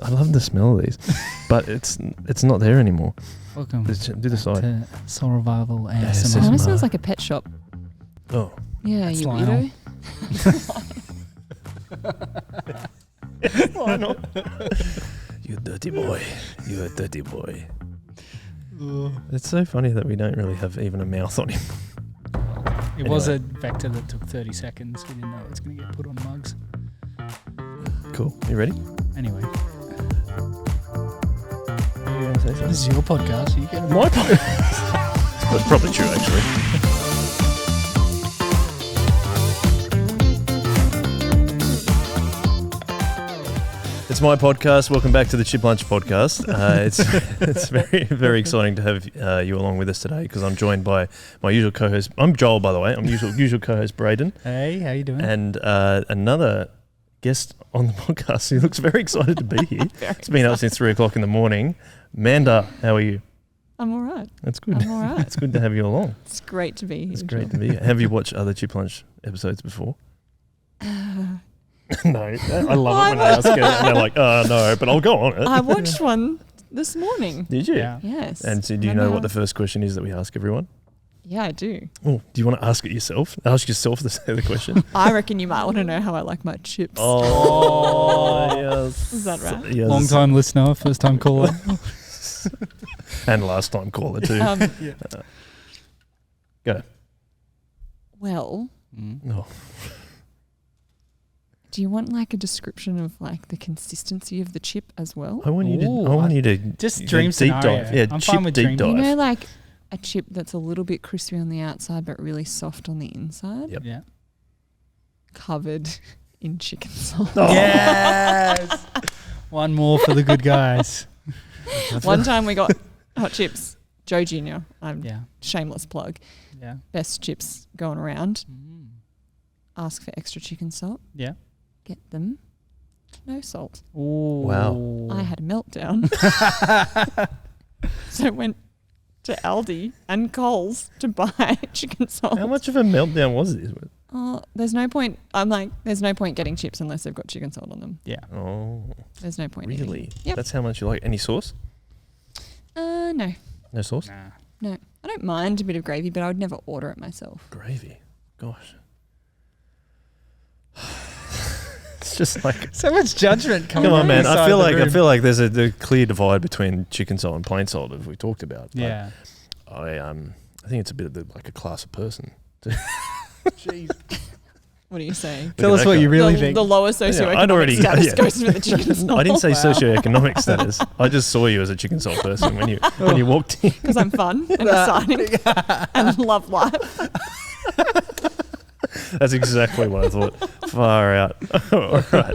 I love the smell of these, but it's not there anymore. Welcome. Do the side. to Soul Revival Yeah, ASMR. it Kind of smells like a pet shop. Oh. Yeah, That's you Lionel. weirdo. Why not? You dirty boy. You're a dirty boy. It's so funny that we don't really have even a mouth on him. It was a vector that took 30 seconds. We didn't know it was going to get put on mugs. Cool. You ready? Anyway, You gonna say something? this is your podcast. You get My podcast. That's probably true, actually. It's my podcast. Welcome back to the Chip Lunch podcast. It's very, very exciting to have you along with us today because I'm joined by my usual co-host. I'm Joel, by the way. I'm usual co-host Brayden, Hey, how you doing? and another guest on the podcast who looks very excited to be here. It's been up since 3 o'clock in the morning. Manda, how are you? I'm all right. That's good. I'm all right. It's good to have you along. It's great to be here. It's great to be here. Have you watched other Chip Lunch episodes before? No, I love it when I ask it and they're like, oh no, but I'll go on it. I watched one this morning. Did you? Yeah. Yes. And so do you know what the first question is that we ask everyone? Yeah, I do. Oh, do you want to ask it yourself? Ask yourself the question. I reckon you might want to know how I like my chips. Oh, yes. Is that right? Yes. Long time listener, first time caller. And last time caller too. Go. Well, Oh. do you want like a description of like the consistency of the chip as well? I want you Ooh, to just go dream deep scenario. dive. Yeah, I'm chip fine with deep dream. dive. You know, like a chip that's a little bit crispy on the outside but really soft on the inside, Yep. Yeah. covered in chicken salt. Oh. Yes. One more for the good guys. One time we got hot chips. Joe Jr. Yeah. Shameless plug. Yeah. Best chips going around. Mm. Ask for extra chicken salt. Yeah. Get them. No salt. Ooh. Wow. I had a meltdown. So I went to Aldi and Coles to buy chicken salt. How much of a meltdown was this? Oh, there's no point. I'm like, there's no point getting chips unless they've got chicken salt on them. Yeah. Oh, There's no point. really? Eating. Yep. That's how much you like. Any sauce? No. No sauce? Nah. No. I don't mind a bit of gravy, but I would never order it myself. Gravy. Gosh. It's just like, So much judgment coming come on, from man. inside I feel the like room. there's a clear divide between chicken salt and plain salt, as we talked about. But Yeah. I think it's a bit of like a class of person. Jeez. What are you saying? Tell Look us at what that you guy. really the, think. the lower socioeconomic I'd already- status yeah. goes for the chicken salt. I didn't say Wow. socioeconomic status. I just saw you as a chicken salt person when you walked in. Because I'm fun and exciting and love life. That's exactly what I thought. Far out. All right.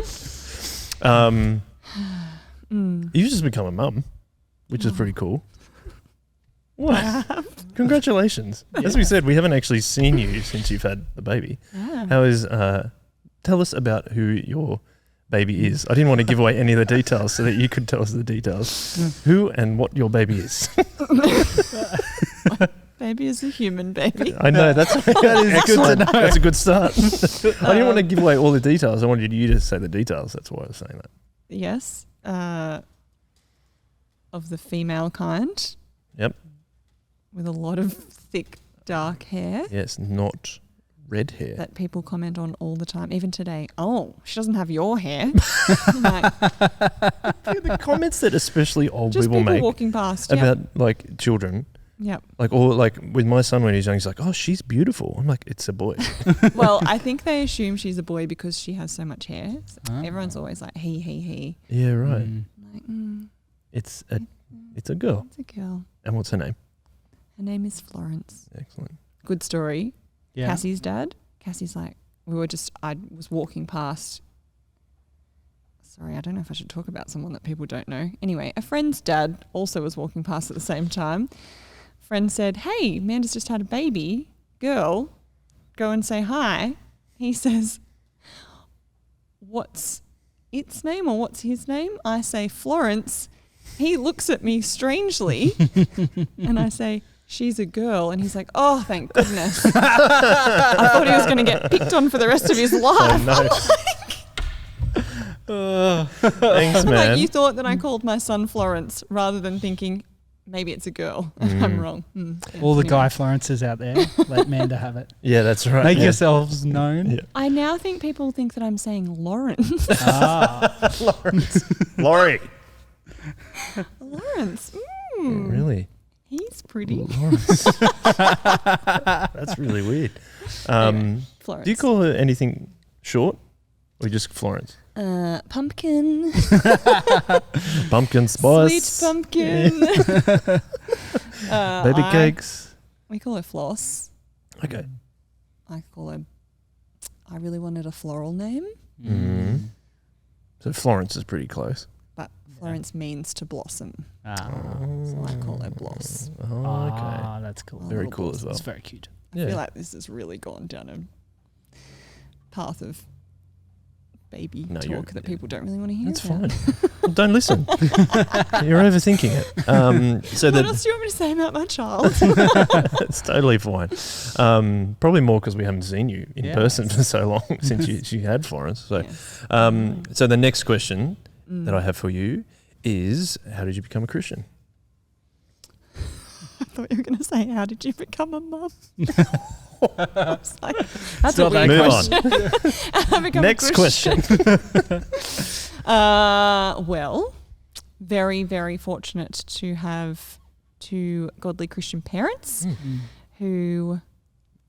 You've just become a mum, which is pretty cool. What? Congratulations. As we said, we haven't actually seen you since you've had the baby. Yeah. How is, tell us about who your baby is. I didn't want to give away any of the details so that you could tell us the details. Who and what your baby is. Baby is a human baby. I know, that's That is good to excellent. know. That's a good start. I didn't want to give away all the details. I wanted you to say the details. That's why I was saying that. Yes. Of the female kind. Yep. With a lot of thick, dark hair Yes, not red hair. that people comment on all the time. Even today. Oh, she doesn't have your hair. I'm like, The comments that especially old just people people make walking past. about like children, Yep. like, or like with my son when he's young, he's like, "Oh, she's beautiful." I'm like, "It's a boy." Well, I think they assume she's a boy because she has so much hair. So Ah. everyone's always like, he. Yeah, right. Mm. I'm like, It's a girl. it's a girl. And what's her name? Her name is Florence. Excellent. Good story. Yeah. Cassie's dad. Cassie's like, I was walking past. Sorry, I don't know if I should talk about someone that people don't know. Anyway, a friend's dad also was walking past at the same time. Friend said, "Hey, Amanda's just had a baby. Girl, go and say hi." He says, "What's its name or what's his name?" I say, "Florence." He looks at me strangely and I say, "She's a girl." And he's like, "Oh, thank goodness." I thought he was going to get picked on for the rest of his life. Oh, no. Thanks, man. Like you thought that I called my son Florence rather than thinking maybe it's a girl. I'm wrong. Yeah, All the anyway. Guy Florences out there, let Manda have it. Yeah, that's right. Make yeah. yourselves known. Yeah. I now think people think that I'm saying Lawrence. Laurie. Lawrence. Really? He's pretty. Lawrence. That's really weird. Florence. Do you call her anything short or just Florence? Pumpkin. Pumpkin spice. Sweet pumpkin. Baby cakes. We call her Floss. Okay. I really wanted a floral name, So Florence is pretty close. but Florence means to blossom. Oh, So I call her Bloss. Oh, okay. That's cool. Very cool as well. It's very cute. I feel like this has really gone down a path of baby talk that people don't really want to hear. That's about. fine. Well, don't listen. You're overthinking it. So What else do you want me to say about my child? it's totally fine. Probably more because we haven't seen you in person for so long since you had Florence. So, Yes. so the next question that I have for you is, how did you become a Christian? I thought you were going to say, how did you become a mum? I was like, that's not a weird Move question. on. Next question. Well, very, very fortunate to have two godly Christian parents who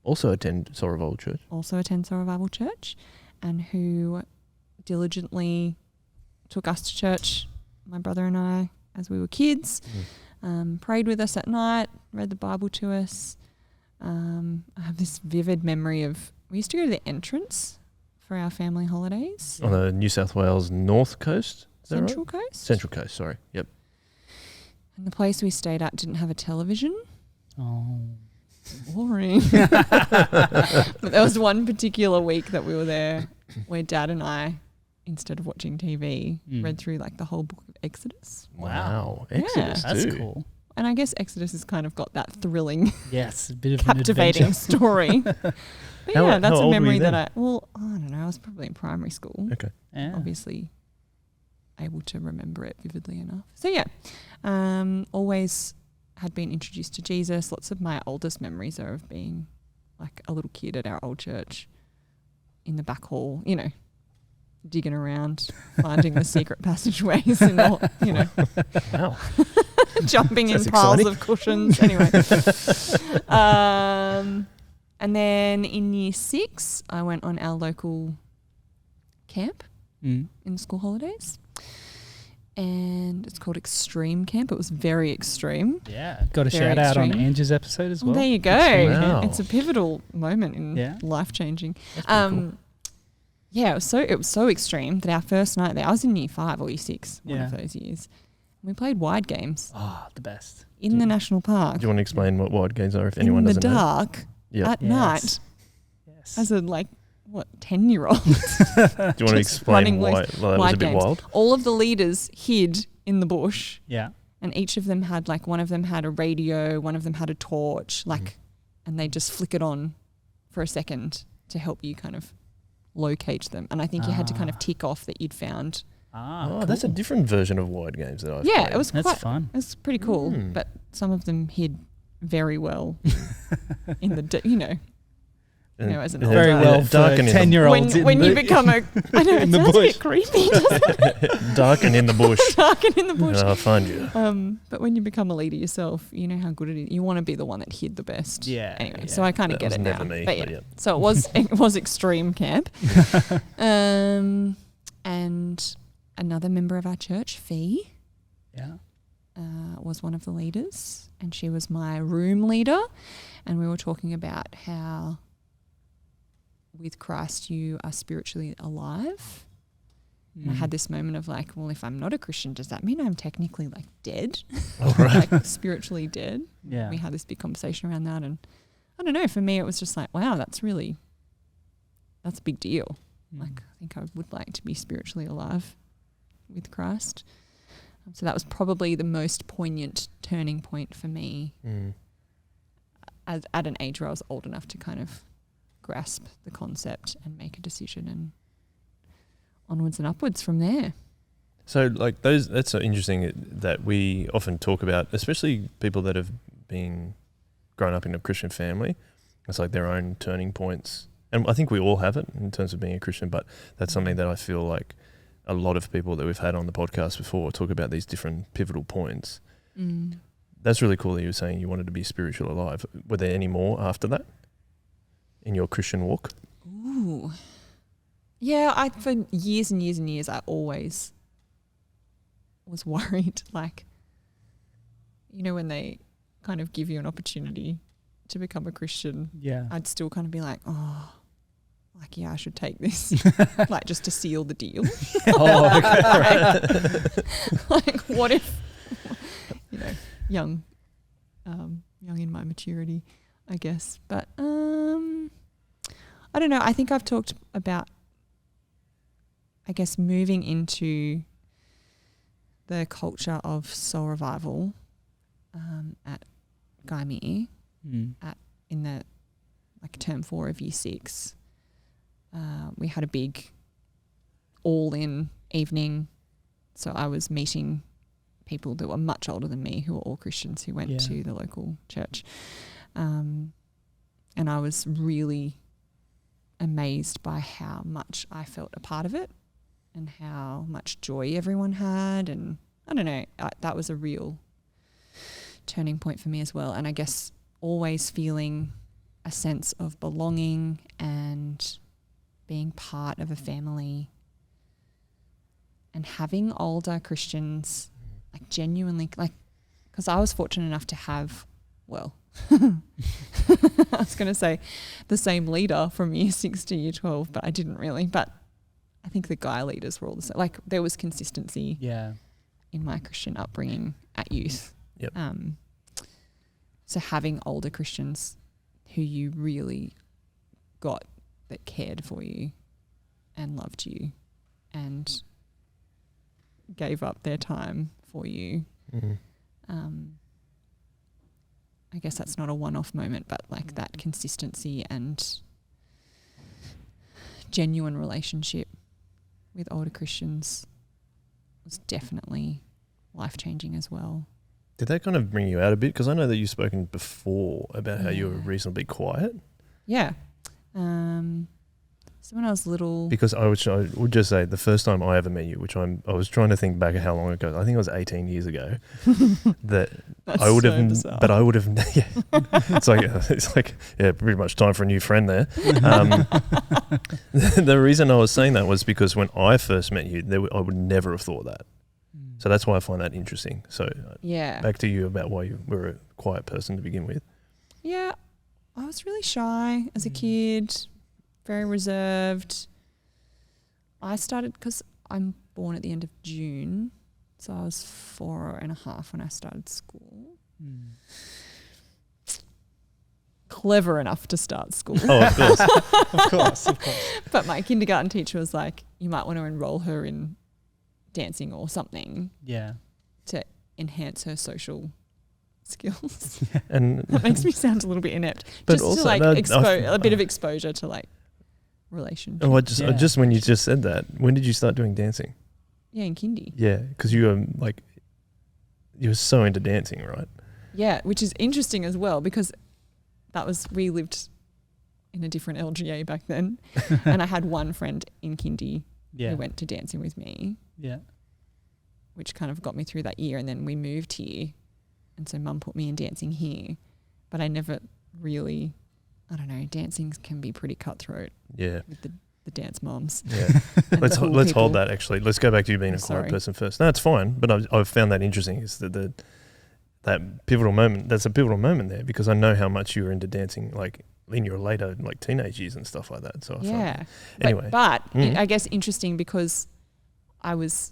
Also attend Sorrowville Church. also attend Sorrowville Church and who diligently took us to church, my brother and I, as we were kids, prayed with us at night, read the Bible to us. I have this vivid memory of, we used to go to the entrance for our family holidays. On the New South Wales North Coast? Is that Central right? Coast. Central Coast, sorry. Yep. And the place we stayed at didn't have a television. Oh. Boring. But there was one particular week that we were there where Dad and I, instead of watching TV, read through like the whole book of Exodus. Wow. Yeah. Exodus That's too. cool. And I guess Exodus has kind of got that thrilling, Yes, a bit of captivating an adventure. story. But How- yeah, that's how a old were memory you that then? I don't know, I was probably in primary school. Okay. Yeah. Obviously able to remember it vividly enough. So yeah, always had been introduced to Jesus. Lots of my oldest memories are of being like a little kid at our old church in the back hall, you know, digging around, finding the secret passageways and all, you know, Wow. jumping in That's piles exciting. of cushions. Anyway. And then in year 6, I went on our local camp in the school holidays. And it's called Extreme Camp. It was very extreme. Yeah. Got a Very shout out on extreme. Angie's episode as well. There you go. Wow. It's a pivotal moment in life changing. That's pretty cool. Yeah, it was so extreme that our first night there, I was in year 5 or year 6, one of Yeah. those years. We played wide games Oh, the best. in the national park. Do you want to explain what wide games are if in anyone the doesn't know? dark Yep. at Yes. night Yes. as a 10-year-old. Do you want to Just explain running why loose. that was Wide a bit games. wild? All of the leaders hid in the bush. Yeah. And each of them had one of them had a radio, one of them had a torch, and they just flick it on for a second to help you kind of locate them. And I think you had to kind of tick off that you'd found. Ah, Oh, that's a different version of wide games that I've Yeah, played. it was That's quite fun. It was pretty cool, but some of them hid very well in the And- as an and older Very well for dark and in the- 10-year-olds. when you become a I know in it the sounds a bush. bit creepy, doesn't it? dark and in the bush. Dark and in the bush. And I'll find you. But when you become a leader yourself, you know how good it is. You want to be the one that hid the best. Yeah, Anyway, yeah. so I kind of That get was it never now. me, But but yeah. yeah. So it was extreme camp. And another member of our church, Fee, Yeah. was one of the leaders, and she was my room leader. And we were talking about how with Christ you are spiritually alive. And I had this moment of well, if I'm not a Christian, does that mean I'm technically dead? All right. Spiritually dead? Yeah. We had this big conversation around that, and I don't know, for me it was just wow, that's a big deal. I think I would like to be spiritually alive with Christ. So that was probably the most poignant turning point for me at an age where I was old enough to kind of grasp the concept and make a decision and onwards and upwards from there. So like that's so interesting that we often talk about, especially people that have been grown up in a Christian family. It's like their own turning points. And I think we all have it in terms of being a Christian, but that's something that I feel like a lot of people that we've had on the podcast before talk about these different pivotal points. Mm. That's really cool that you were saying you wanted to be spiritual alive. Were there any more after that in your Christian walk? Ooh. Yeah, for years and years and years, I always was worried, like, you know, when they kind of give you an opportunity to become a Christian, I'd still kind of be like, oh, like, yeah, I should take this, like, just to seal the deal. Oh, okay. Like, what if, you know, young in my maturity, I guess. But I don't know. I think I've talked about, I guess, moving into the culture of soul revival at Gaimee in the like term 4 of year 6. We had a big all-in evening, so I was meeting people that were much older than me who were all Christians who went to the local church, and I was really amazed by how much I felt a part of it and how much joy everyone had, and I don't know, that was a real turning point for me as well. And I guess always feeling a sense of belonging and being part of a family and having older Christians, like, genuinely, like, because I was fortunate enough to have, well, I was going to say the same leader from year 6 to year 12, but I didn't really. But I think the guy leaders were all the same. Like, there was consistency in my Christian upbringing at youth. Yep. So having older Christians who you really got, that cared for you and loved you and gave up their time for you. I guess that's not a one-off moment, but like that consistency and genuine relationship with older Christians was definitely life-changing as well. Did that kind of bring you out a bit? Because I know that you've spoken before about how you were reasonably quiet. Yeah. So when I was little... Because I would just say the first time I ever met you, which I was trying to think back at how long ago, I think it was 18 years ago, that I would have, bizarre. but I would have, it's like, pretty much time for a new friend there. The reason I was saying that was because when I first met you, I would never have thought that. So that's why I find that interesting. So back to you about why you were a quiet person to begin with. Yeah, I was really shy as a kid, very reserved. I started, because I'm born at the end of June, so I was 4.5 when I started school. Clever enough to start school. Oh, of course. Of course. But my kindergarten teacher was like, you might want to enroll her in dancing or something to enhance her social skills. And that makes me sound a little bit inept. But just also, to like a bit of exposure to like relationships. Oh, just when you just said that, when did you start doing dancing? Yeah, in kindy. Yeah, because you were so into dancing, right? Yeah, which is interesting as well, because we lived in a different LGA back then, and I had one friend in kindy who went to dancing with me. Yeah. Which kind of got me through that year, and then we moved here, and so Mum put me in dancing here, but I never really, I don't know, dancing can be pretty cutthroat. Yeah. With the dance moms. Yeah. let's hold that actually. Let's go back to you being a quiet person first. No, it's fine, but I've found that interesting is that pivotal moment. That's a pivotal moment there, because I know how much you were into dancing, like in your later like teenage years and stuff like that. So I found anyway, but I guess interesting because it was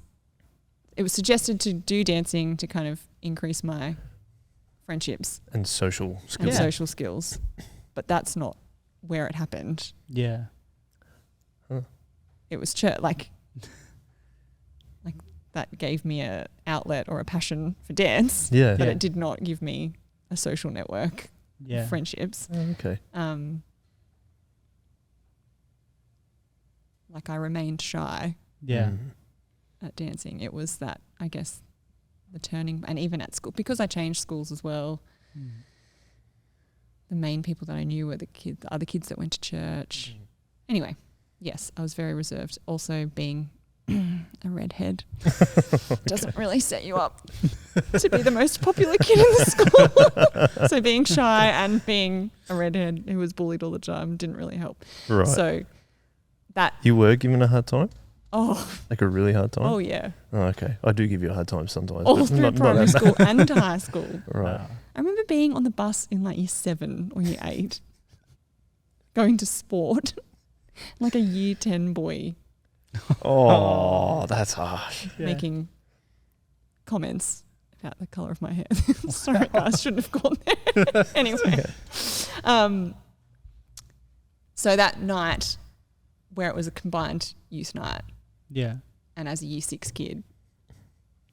suggested to do dancing to kind of increase my friendships and social skills. But that's not where it happened. Yeah. Huh. It was church, like that gave me a outlet or a passion for dance. Yeah. But it did not give me a social network. Yeah. Friendships. Oh, okay. Like I remained shy. Yeah. at dancing. It was that, I guess, the turning, and even at school, because I changed schools as well. The main people that I knew were the other kids that went to church. Anyway, yes, I was very reserved. Also, being a redhead doesn't really set you up to be the most popular kid in the school. So being shy and being a redhead who was bullied all the time didn't really help. Right. So that... You were given a hard time? Oh. Like a really hard time? Oh, yeah. Oh, okay. I do give you a hard time sometimes. All but through not primary as school bad. and high school. Right. I remember being on the bus in like year 7 or year 8 going to sport, like a year 10 boy Oh, that's harsh. making comments about the colour of my hair. Sorry guys, shouldn't have gone there. Anyway. So that night where it was a combined youth night, Yeah. and as a year 6 kid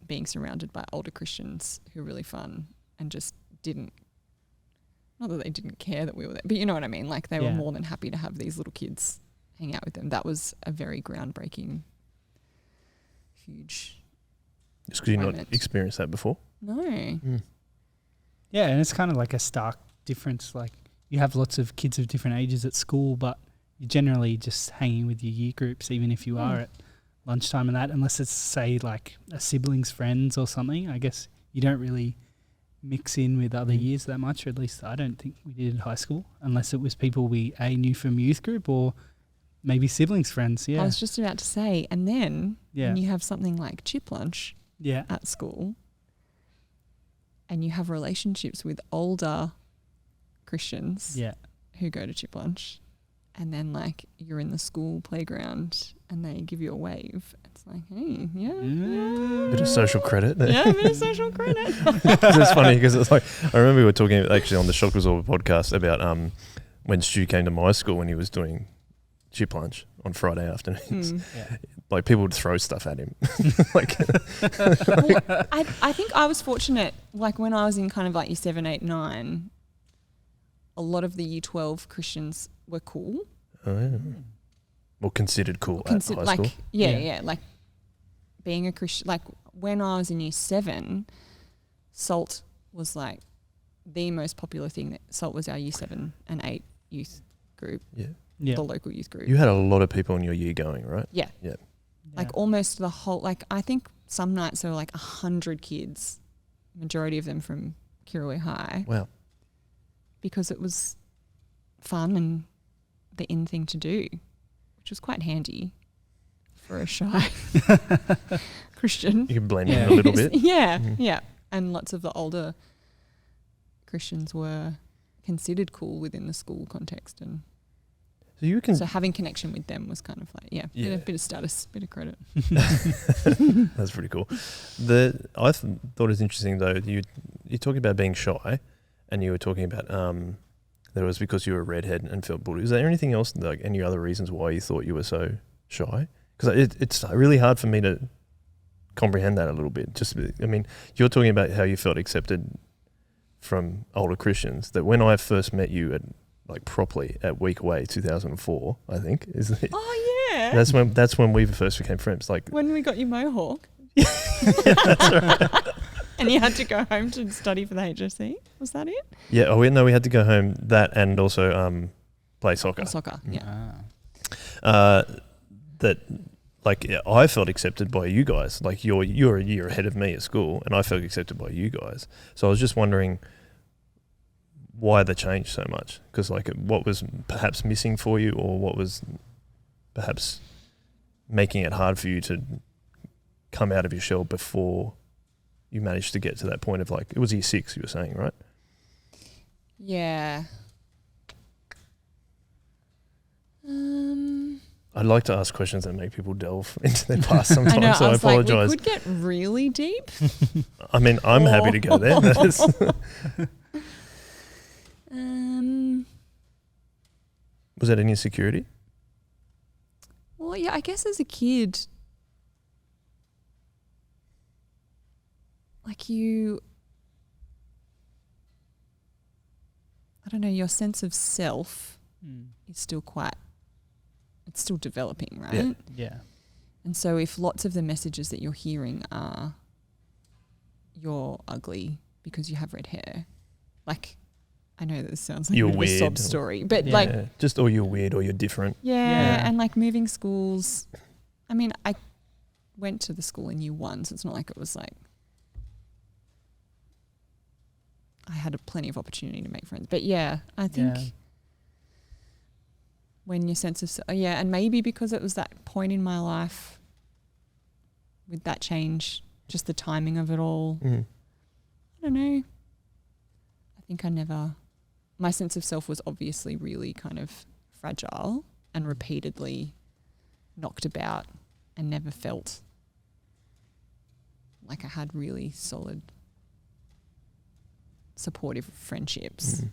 being surrounded by older Christians who were really fun and just didn't, not that they didn't care that we were there, but you know what I mean? Like they were more than happy to have these little kids hang out with them. That was a very groundbreaking, huge Just because you've not moment. experienced that before? No. Yeah, and it's kind of like a stark difference. Like you have lots of kids of different ages at school, but you're generally just hanging with your year groups, even if you are at lunchtime and that, unless it's, say, like a sibling's friends or something. I guess you don't really mix in with other years that much, or at least I don't think we did in high school, unless it was people we knew from youth group or maybe siblings' friends. Yeah. I was just about to say, and then Yeah. when you have something like chip lunch Yeah. at school and you have relationships with older Christians Yeah. who go to chip lunch, and then like you're in the school playground and they give you a wave, it's like, hey, Bit of social credit there. yeah, a bit of social credit. It's funny because it's like, I remember we were talking actually on the Shock Absorber podcast about when Stu came to my school when he was doing chip lunch on Friday afternoons. Yeah. Like people would throw stuff at him. Like, Well, I think I was fortunate, like when I was in kind of like year 7, 8, 9, a lot of the year 12 Christians were cool. oh, yeah. Well, considered cool at high like, school. yeah, like being a Christian, like when I was in year 7, Salt was like the most popular thing. Salt was our year 7 and 8 youth group, Yeah. Yeah. the local youth group. You had a lot of people in your year going, right? Yeah. Yeah. Like almost the whole, like I think some nights there were like 100 kids, majority of them from Kirrawee High, Wow. because it was fun and the in thing to do, which was quite handy for a shy Christian. You can blend Yeah. in a little bit. Yeah, Mhm. yeah. And lots of the older Christians were considered cool within the school context, and So you can. so having connection with them was kind of like, Yeah. bit of status, bit of credit. That's pretty cool. I thought it was interesting though. You're talking about being shy, and you were talking about that it was because you were a redhead and felt bullied. Is there anything else, like any other reasons why you thought you were so shy? Because it's really hard for me to comprehend that a little bit. Just, I mean, you're talking about how you felt accepted from older Christians. That when I first met you at like properly at Week Away 2004, I think is the, Oh yeah, that's when we first became friends. Like when we got you mohawk. that's right. And you had to go home to study for the HSC. Was that it? Yeah. Oh, we had to go home. That and also play soccer. Or soccer. Yeah. That like I felt accepted by you guys. Like you're a year ahead of me at school, and I felt accepted by you guys. So I was just wondering why the change so much. Because like what was perhaps missing for you, or what was perhaps making it hard for you to come out of your shell before you managed to get to that point of like, it was year 6 you were saying, right? Yeah. I'd like to ask questions that make people delve into their past sometimes, I know. so I I was like, we apologise. could get really deep. I mean, I'm happy to go there. That is was that an insecurity? Well, yeah, I guess as a kid, like I don't know, your sense of self is still it's still developing, right? Yeah. Yeah. And so if lots of the messages that you're hearing are you're ugly because you have red hair, like, I know that this sounds like You're a bit of a sob weird. story, but Yeah. like, just or you're weird or you're different. yeah, and like moving schools. I mean, I went to the school in year 1, so it's not like it was like I had plenty of opportunity to make friends. But yeah, I think when your sense of and maybe because it was that point in my life with that change, just the timing of it all. Mm. I don't know. I think my sense of self was obviously really kind of fragile and repeatedly knocked about and never felt like I had really solid supportive friendships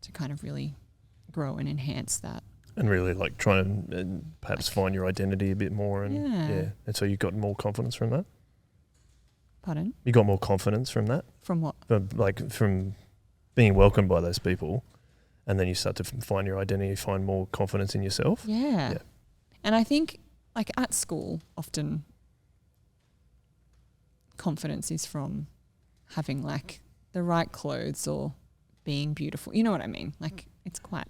to kind of really grow and enhance that. And really like try and perhaps find your identity a bit more. And and so you got more confidence from that? Pardon? You got more confidence from that? From what? From being welcomed by those people, and then you start to find your identity, find more confidence in yourself? Yeah. And I think like at school often confidence is from having like the right clothes or being beautiful. You know what I mean? Like it's quite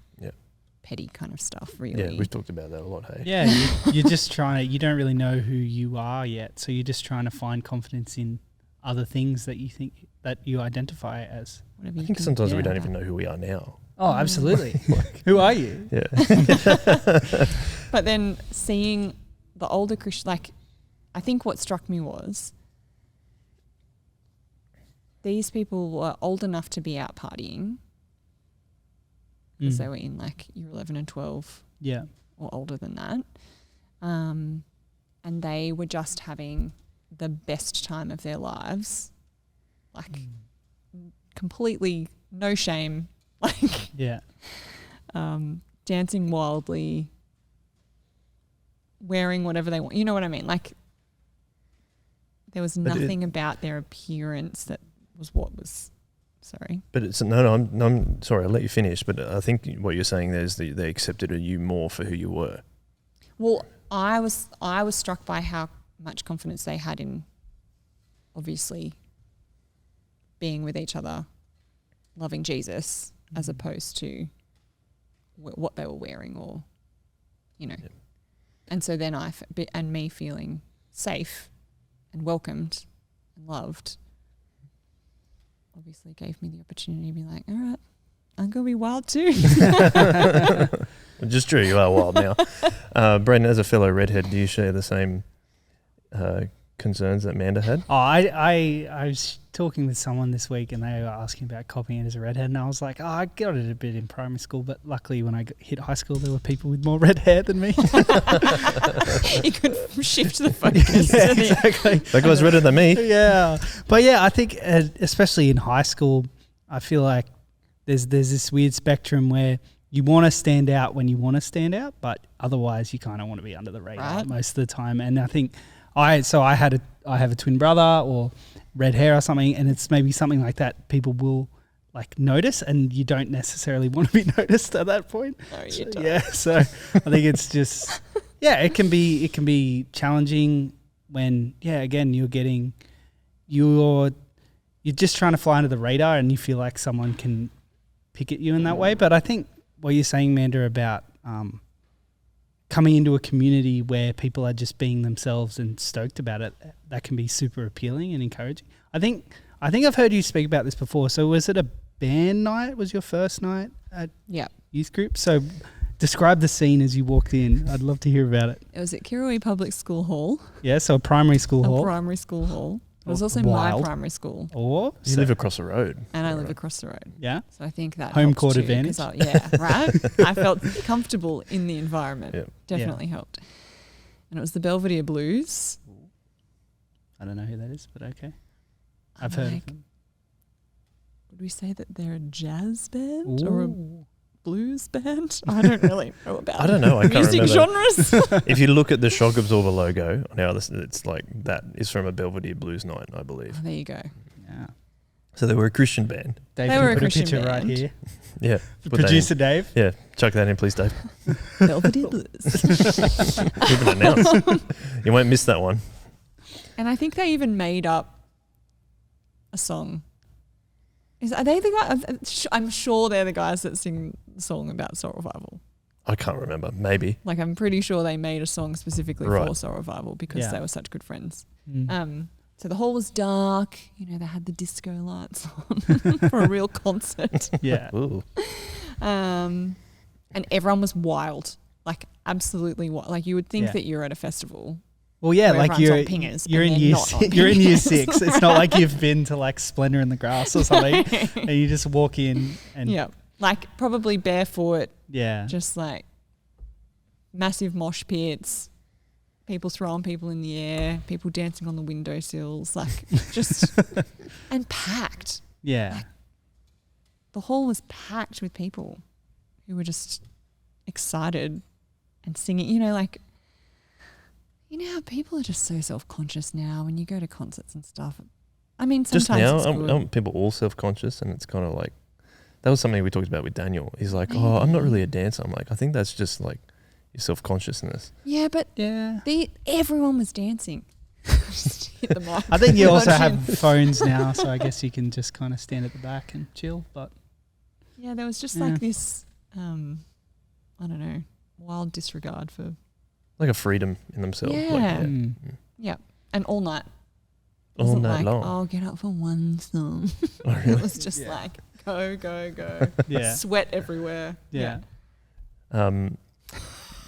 petty kind of stuff, really. Yeah, we've talked about that a lot, hey? Yeah, you're just trying to, you don't really know who you are yet. So you're just trying to find confidence in other things that you think that you identify as. I think sometimes we don't even know who we are now. Oh, absolutely. Who are you? Yeah. But then seeing the older Christian, like I think what struck me was these people were old enough to be out partying because they were in like year 11 and 12 or older than that. And they were just having the best time of their lives, like completely no shame, like dancing wildly, wearing whatever they want. You know what I mean? Like there was nothing about their appearance that was what was... Sorry. But it's I'm sorry, I'll let you finish, but I think what you're saying there is that they accepted you more for who you were. Well, I was struck by how much confidence they had in obviously being with each other, loving Jesus, as opposed to what they were wearing or, you know. Yep. And so then me feeling safe and welcomed and loved obviously gave me the opportunity to be like, all right, I'm going to be wild too. Just true, you are wild now. Brayden, as a fellow redhead, do you share the same concerns that Manda had? Oh, I was talking with someone this week and they were asking about copying it as a redhead, and I was like, I got it a bit in primary school, but luckily when I hit high school there were people with more red hair than me. You could shift the focus. Yeah, exactly. That guy's redder than me. Yeah. But yeah, I think especially in high school, I feel like there's this weird spectrum where you want to stand out when you want to stand out, but otherwise you kind of want to be under the radar most of the time. And I think I have a twin brother or red hair or something, and it's maybe something like that people will like notice, and you don't necessarily want to be noticed at that point. No, you don't. Yeah, so I think it's just it can be challenging when again you're just trying to fly under the radar and you feel like someone can pick at you in that way. But I think what you're saying, Manda, about coming into a community where people are just being themselves and stoked about it, that can be super appealing and encouraging. I think I've heard you speak about this before. So was it a band night? Was your first night at youth group? So describe the scene as you walked in. I'd love to hear about it. It was at Kirrawee Public School Hall. Yeah, so a primary school hall. A primary school hall. It was also my primary school. Or you live across the road. And I live across the road. Yeah. So I think that home court too, advantage. Right. I felt comfortable in the environment. Yep. Definitely helped. And it was the Belvedere Blues. I don't know who that is, but okay. I've heard of them. Would we say that they're a jazz band or a blues band? I don't really know about I don't know. I can't music genres. If you look at the shock absorber logo, now it's like that is from a Belvedere Blues night, I believe. Oh, there you go. Yeah. So they were a Christian band. Dave, They can were a put Christian picture right band. here. Yeah. The put that in. producer, Dave. Yeah, chuck that in, please, Dave. Velvety Blues. Keep it announced. You won't miss that one. And I think they even made up a song. Are they the guys? I'm sure they're the guys that sing the song about Soul Revival. I can't remember. Maybe. Like, I'm pretty sure they made a song specifically for Soul Revival because they were such good friends. So the hall was dark. You know, they had the disco lights on for a real concert. Yeah. Ooh. And everyone was wild, like absolutely wild. Like, you would think that you're at a festival. Well, yeah, where like everyone's on pingers you're and in they're year not on you're in year pingers. 6. It's not like you've been to like Splendor in the Grass or something, and you just walk in and Yeah, like probably barefoot, yeah, just like massive mosh pits, people throwing people in the air, people dancing on the windowsills, like just and packed. yeah, Like, the hall was packed with people who were just excited and singing. You know, like, you know how people are just so self-conscious now when you go to concerts and stuff. I mean, sometimes Just now, it's good. aren't people all self-conscious? And it's kind of like, that was something we talked about with Daniel. He's like, oh, I'm not really a dancer. I'm like, I think that's just like your self-consciousness. Yeah, but yeah. everyone was dancing. Just hit the mic. I think you also Watching. have phones now, so I guess you can just kind of stand at the back and chill. But Yeah, there was just Yeah. like this, I don't know, wild disregard for, Like a freedom in themselves. Yeah. Like, yeah, and all night. It all wasn't night like, long. I'll get up for one song. Oh, It really? was just Yeah. like, go, go, go. yeah, Sweat everywhere. yeah.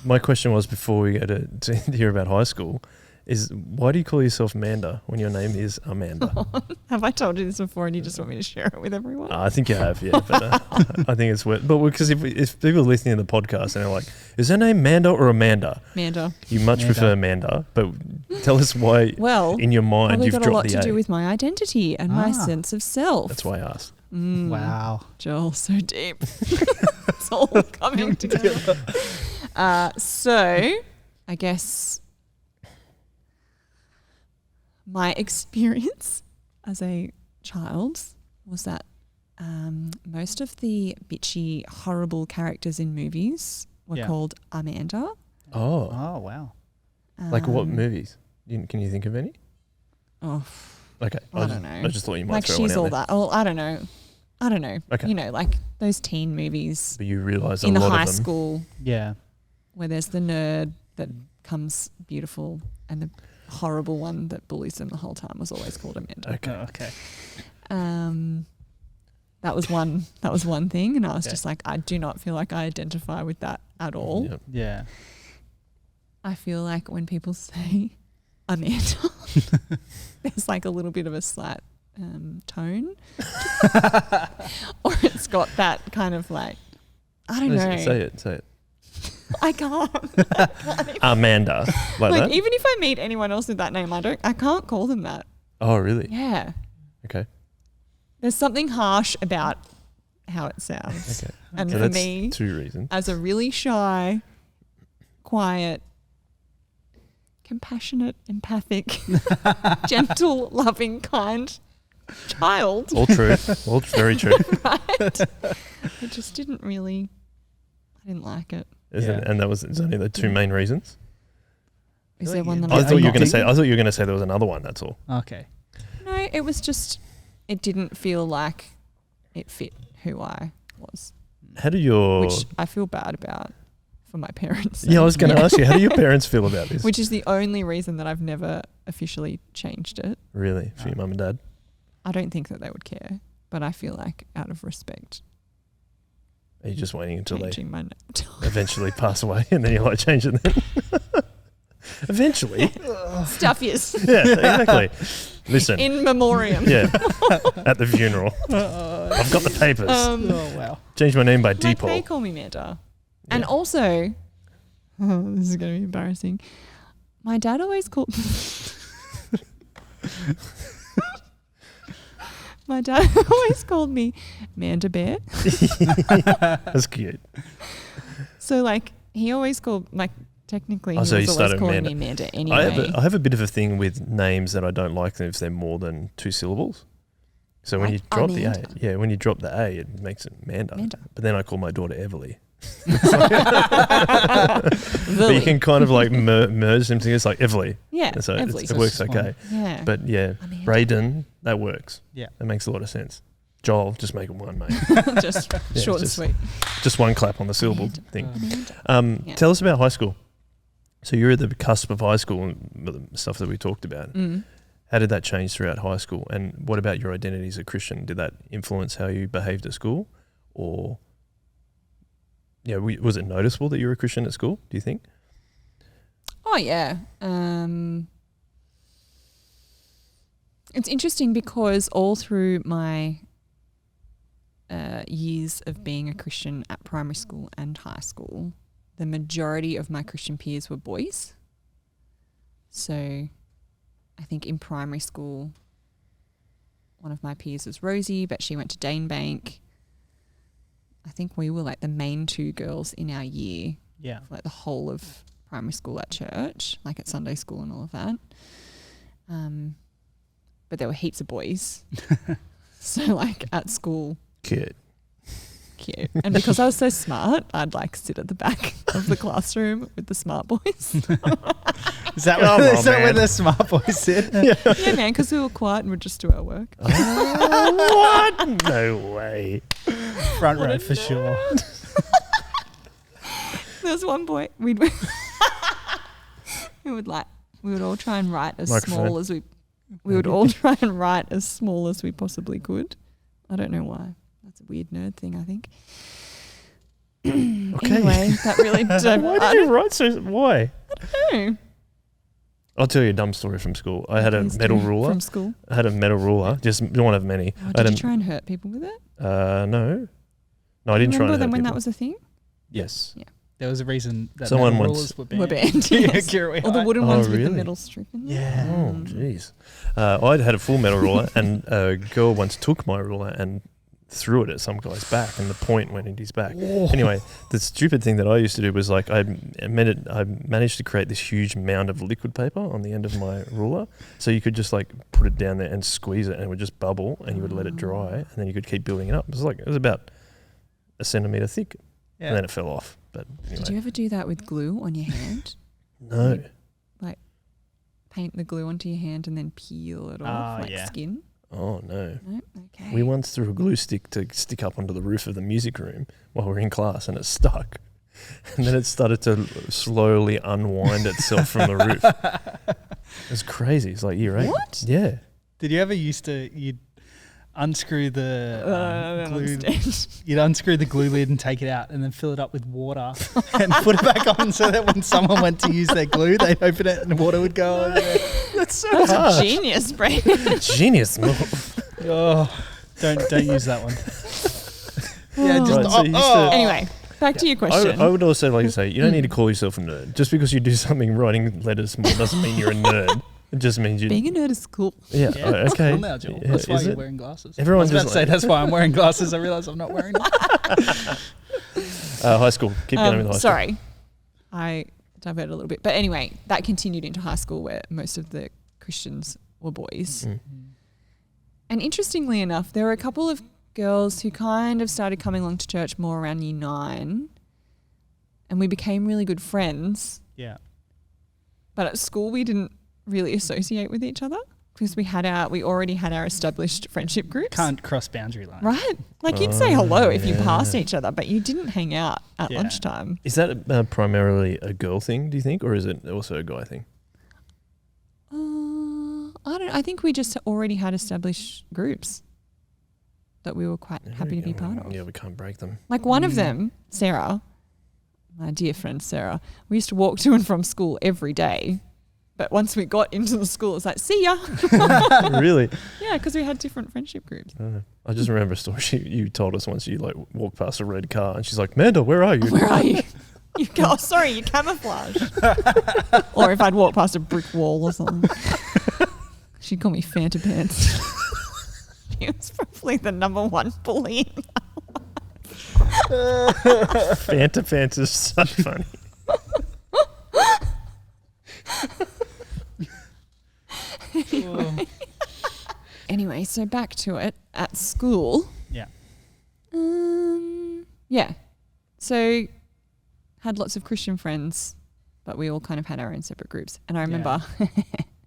My question was, before we go to hear about high school, is why do you call yourself Manda when your name is Amanda? Have I told you this before and you just want me to share it with everyone? I think you have, yeah. But I think it's weird. But because if people are listening to the podcast and they're like, is her name Manda or Amanda? Manda. You much Manda. prefer Manda, but tell us why Well, in your mind probably you've got a dropped lot the to A. do with my identity and my Ah. sense of self. That's why I asked. Wow. Joel, so deep. It's all coming together. So, I guess my experience as a child was that most of the bitchy, horrible characters in movies were Yeah. called Amanda. Oh. Oh wow. Like what Um, movies? Can you think of any? Oh, Okay. I don't know. I just thought you might like throw she's one all out there. that. Oh, I don't know. Okay. You know, like those teen movies But you realise a in the lot high of them. school Yeah. where there's the nerd that comes beautiful and the horrible one that bullies them the whole time was always called Amanda. Okay. Oh, okay. That was one thing, and I was Okay. just like, I do not feel like I identify with that at all. Yep. Yeah. I feel like when people say Amanda, there's like a little bit of a slight tone, or it's got that kind of like, I don't know. Say it. I can't. Amanda. Like that? Even if I meet anyone else with that name, I can't call them that. Oh, really? Yeah. Okay. There's something harsh about how it sounds. Okay. And So for that's me, 2 reasons. as a really shy, quiet, compassionate, empathic, gentle, loving, kind child, All true. All very true. right? I just I didn't like it. And that was only the 2 main reasons. Is Really? there one that I thought you were going to say. digging? I thought you were going to say there was another one. That's all. Okay. No, it was just, it didn't feel like it fit who I was, How do your? which I feel bad about for my parents. Yeah, I was going to ask you. How do your parents feel about this? Which is the only reason that I've never officially changed it. Really, for your mum and dad? I don't think that they would care, but I feel like out of respect, Are you just waiting until they changing my name. eventually pass away and then you're like, change it then? Eventually. Stuff is Yeah, exactly. Listen. in memoriam. Yeah. At the funeral. I've got the papers. Oh wow. Change my name by Like, they default. call me Manda. And Yeah. also, this is going to be embarrassing. My dad always called my dad always called me Manda Bear. That's cute. So like he always called like technically Oh, he so was you always started calling Manda. me Manda anyway. I have a bit of a thing with names that I don't like if they're more than 2 syllables. So when Like you drop the A, Amanda. when you drop the A, it makes it Manda. Manda. But then I call my daughter Everly. But you Lily. can kind of like merge them together. It's like Everly. Yeah, So Everly. it works okay. Yeah. But yeah, Amanda. Brayden, that works. Yeah. That makes a lot of sense. Joel, just make it one, mate. Just Yeah, short and just- sweet. Just one clap on the syllable Amanda. thing. Amanda. Yeah. Tell us about high school. So you're at the cusp of high school and the stuff that we talked about. Mm. How did that change throughout high school? And what about your identity as a Christian? Did that influence how you behaved at school? Or, was it noticeable that you were a Christian at school, do you think? Oh, yeah. It's interesting because all through my years of being a Christian at primary school and high school, the majority of my Christian peers were boys. So I think in primary school, one of my peers was Rosie, but she went to Dane Bank. I think we were like the main two girls in our year, Yeah. for like the whole of primary school at church, like at Sunday school and all of that. But there were heaps of boys. So like at school, Cute. cute. And because I was so smart, I'd like sit at the back of the classroom with the smart boys. Is that Come where, on, is that where man. the smart boys sit? Yeah, man, because we were quiet and would just do our work. Oh, what? No way. Front What row a for sure. There was one boy we would all try and write as Microphone. small as we would all try and write as small as we possibly could. I don't know why. That's a weird nerd thing, I think. Okay. Anyway, that really Why did you write so? Why? know. I'll tell you a dumb story from school. I had a Please metal do. ruler. From school. I had a metal ruler. Just one of many. Oh, I had did you a- try and hurt people with it? No, I didn't try Remember to then hurt when that people. was a thing? Yes. There was a reason that Someone metal once- rulers were banned. Were banned. Yeah, Yes. Kirawee Or the High. wooden Oh, ones with the really? metal strip in them? Yeah. Oh, jeez. I had a full metal ruler, and a girl once took my ruler and threw it at some guy's back, and the point went into his back. Anyway, the stupid thing that I used to do was like I managed to create this huge mound of liquid paper on the end of my ruler, so you could just like put it down there and squeeze it, and it would just bubble, and you would let it dry, and then you could keep building it up. It was about a centimeter thick, Yeah. and then it fell off. But anyway, Did you ever do that with glue on your hand? no. Paint the glue onto your hand and then peel it off Oh, like yeah. skin? Oh no. No? Okay. We once threw a glue stick to stick up onto the roof of the music room while we were in class, and it stuck. And then it started to slowly unwind itself from the roof. It was crazy. It's like year 8. What? Yeah. Did you ever you'd unscrew the I don't glue? understand. You'd unscrew the glue lid and take it out, and then fill it up with water, and put it back on, so that when someone went to use their glue, they'd open it and the water would go over there. That's so That's harsh. genius, Brayden. Genius move. Oh, don't use that one. Yeah, just Right, so you used to- Anyway, back to your question. I would also like to say, you don't need to call yourself a nerd. Just because you do something writing letters more doesn't mean you're a nerd. It just means you... Being a nerd is cool. Yeah, Yeah, that's okay. cool now, Joel. Yeah, That's why is you're it? wearing glasses. Everyone I was about just to say like- that's why I'm wearing glasses. I realise I'm not wearing them. High school. Keep going with high school. Sorry, I diverted a little bit. But anyway, that continued into high school where most of the Christians were boys. Mm. And interestingly enough, there were a couple of girls who kind of started coming along to church more around year 9. And we became really good friends. Yeah. But at school, we didn't really associate with each other because we already had our established friendship groups. Can't cross boundary lines. Right? Like you'd say hello if you yeah. passed each other, but you didn't hang out at Yeah. lunchtime. Is that primarily a girl thing, do you think? Or is it also a guy thing? I think we just already had established groups that we were quite happy to be part of. Yeah, we can't break them. Like one of them, Sarah, my dear friend Sarah, we used to walk to and from school every day. But once we got into the school, it's like, see ya. Really? Yeah, because we had different friendship groups. I just remember a story you told us once. You like walked past a red car, and she's like, "Manda, where are you?" Where are you? Oh, sorry, you camouflaged. Or if I'd walk past a brick wall or something. She'd call me Fanta Pants. She was probably the number one bully. Fanta Pants is so funny. anyway, so back to it. At school. Yeah. Yeah. So had lots of Christian friends, but we all kind of had our own separate groups. And I remember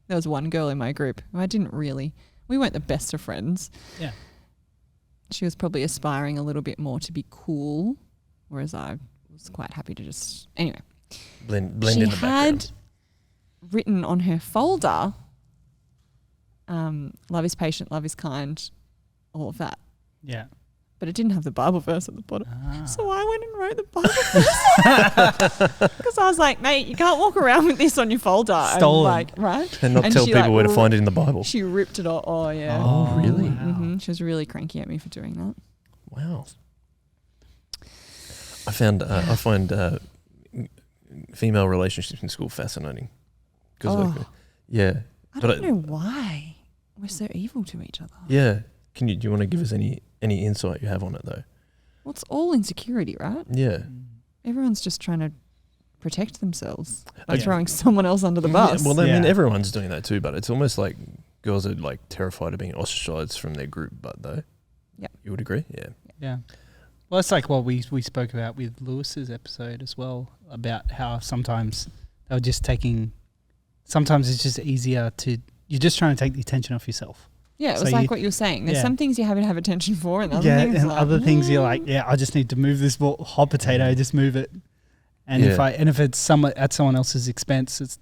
there was one girl in my group who we weren't the best of friends. Yeah. She was probably aspiring a little bit more to be cool, whereas I was quite happy to just, anyway. Blend in the background. She had written on her folder, love is patient, love is kind, all of that. Yeah. But it didn't have the Bible verse at the bottom. Ah. So I went and wrote the Bible verse. Because I was like, mate, you can't walk around with this on your folder. Stolen. And right? And not tell people where to find it in the Bible. She ripped it off. Oh, yeah. Oh, really? Wow. She was really cranky at me for doing that. Wow. I find female relationships in school fascinating. Because I don't know why we're so evil to each other. Yeah. Do you want to give us any insight you have on it though? Well, it's all insecurity, right? Yeah. Everyone's just trying to protect themselves by throwing someone else under the bus. Yeah, well, I mean, everyone's doing that too, but it's almost like girls are like terrified of being ostracized from their group, but though. Yeah. You would agree? Yeah. Yeah. Well, it's like what we spoke about with Lewis's episode as well, about how sometimes they were just sometimes it's just easier you're just trying to take the attention off yourself. Yeah, it was like what you were saying. There's some things you have to have attention for, and other things you're like, I just need to move this hot potato, just move it. And if it's at someone else's expense, at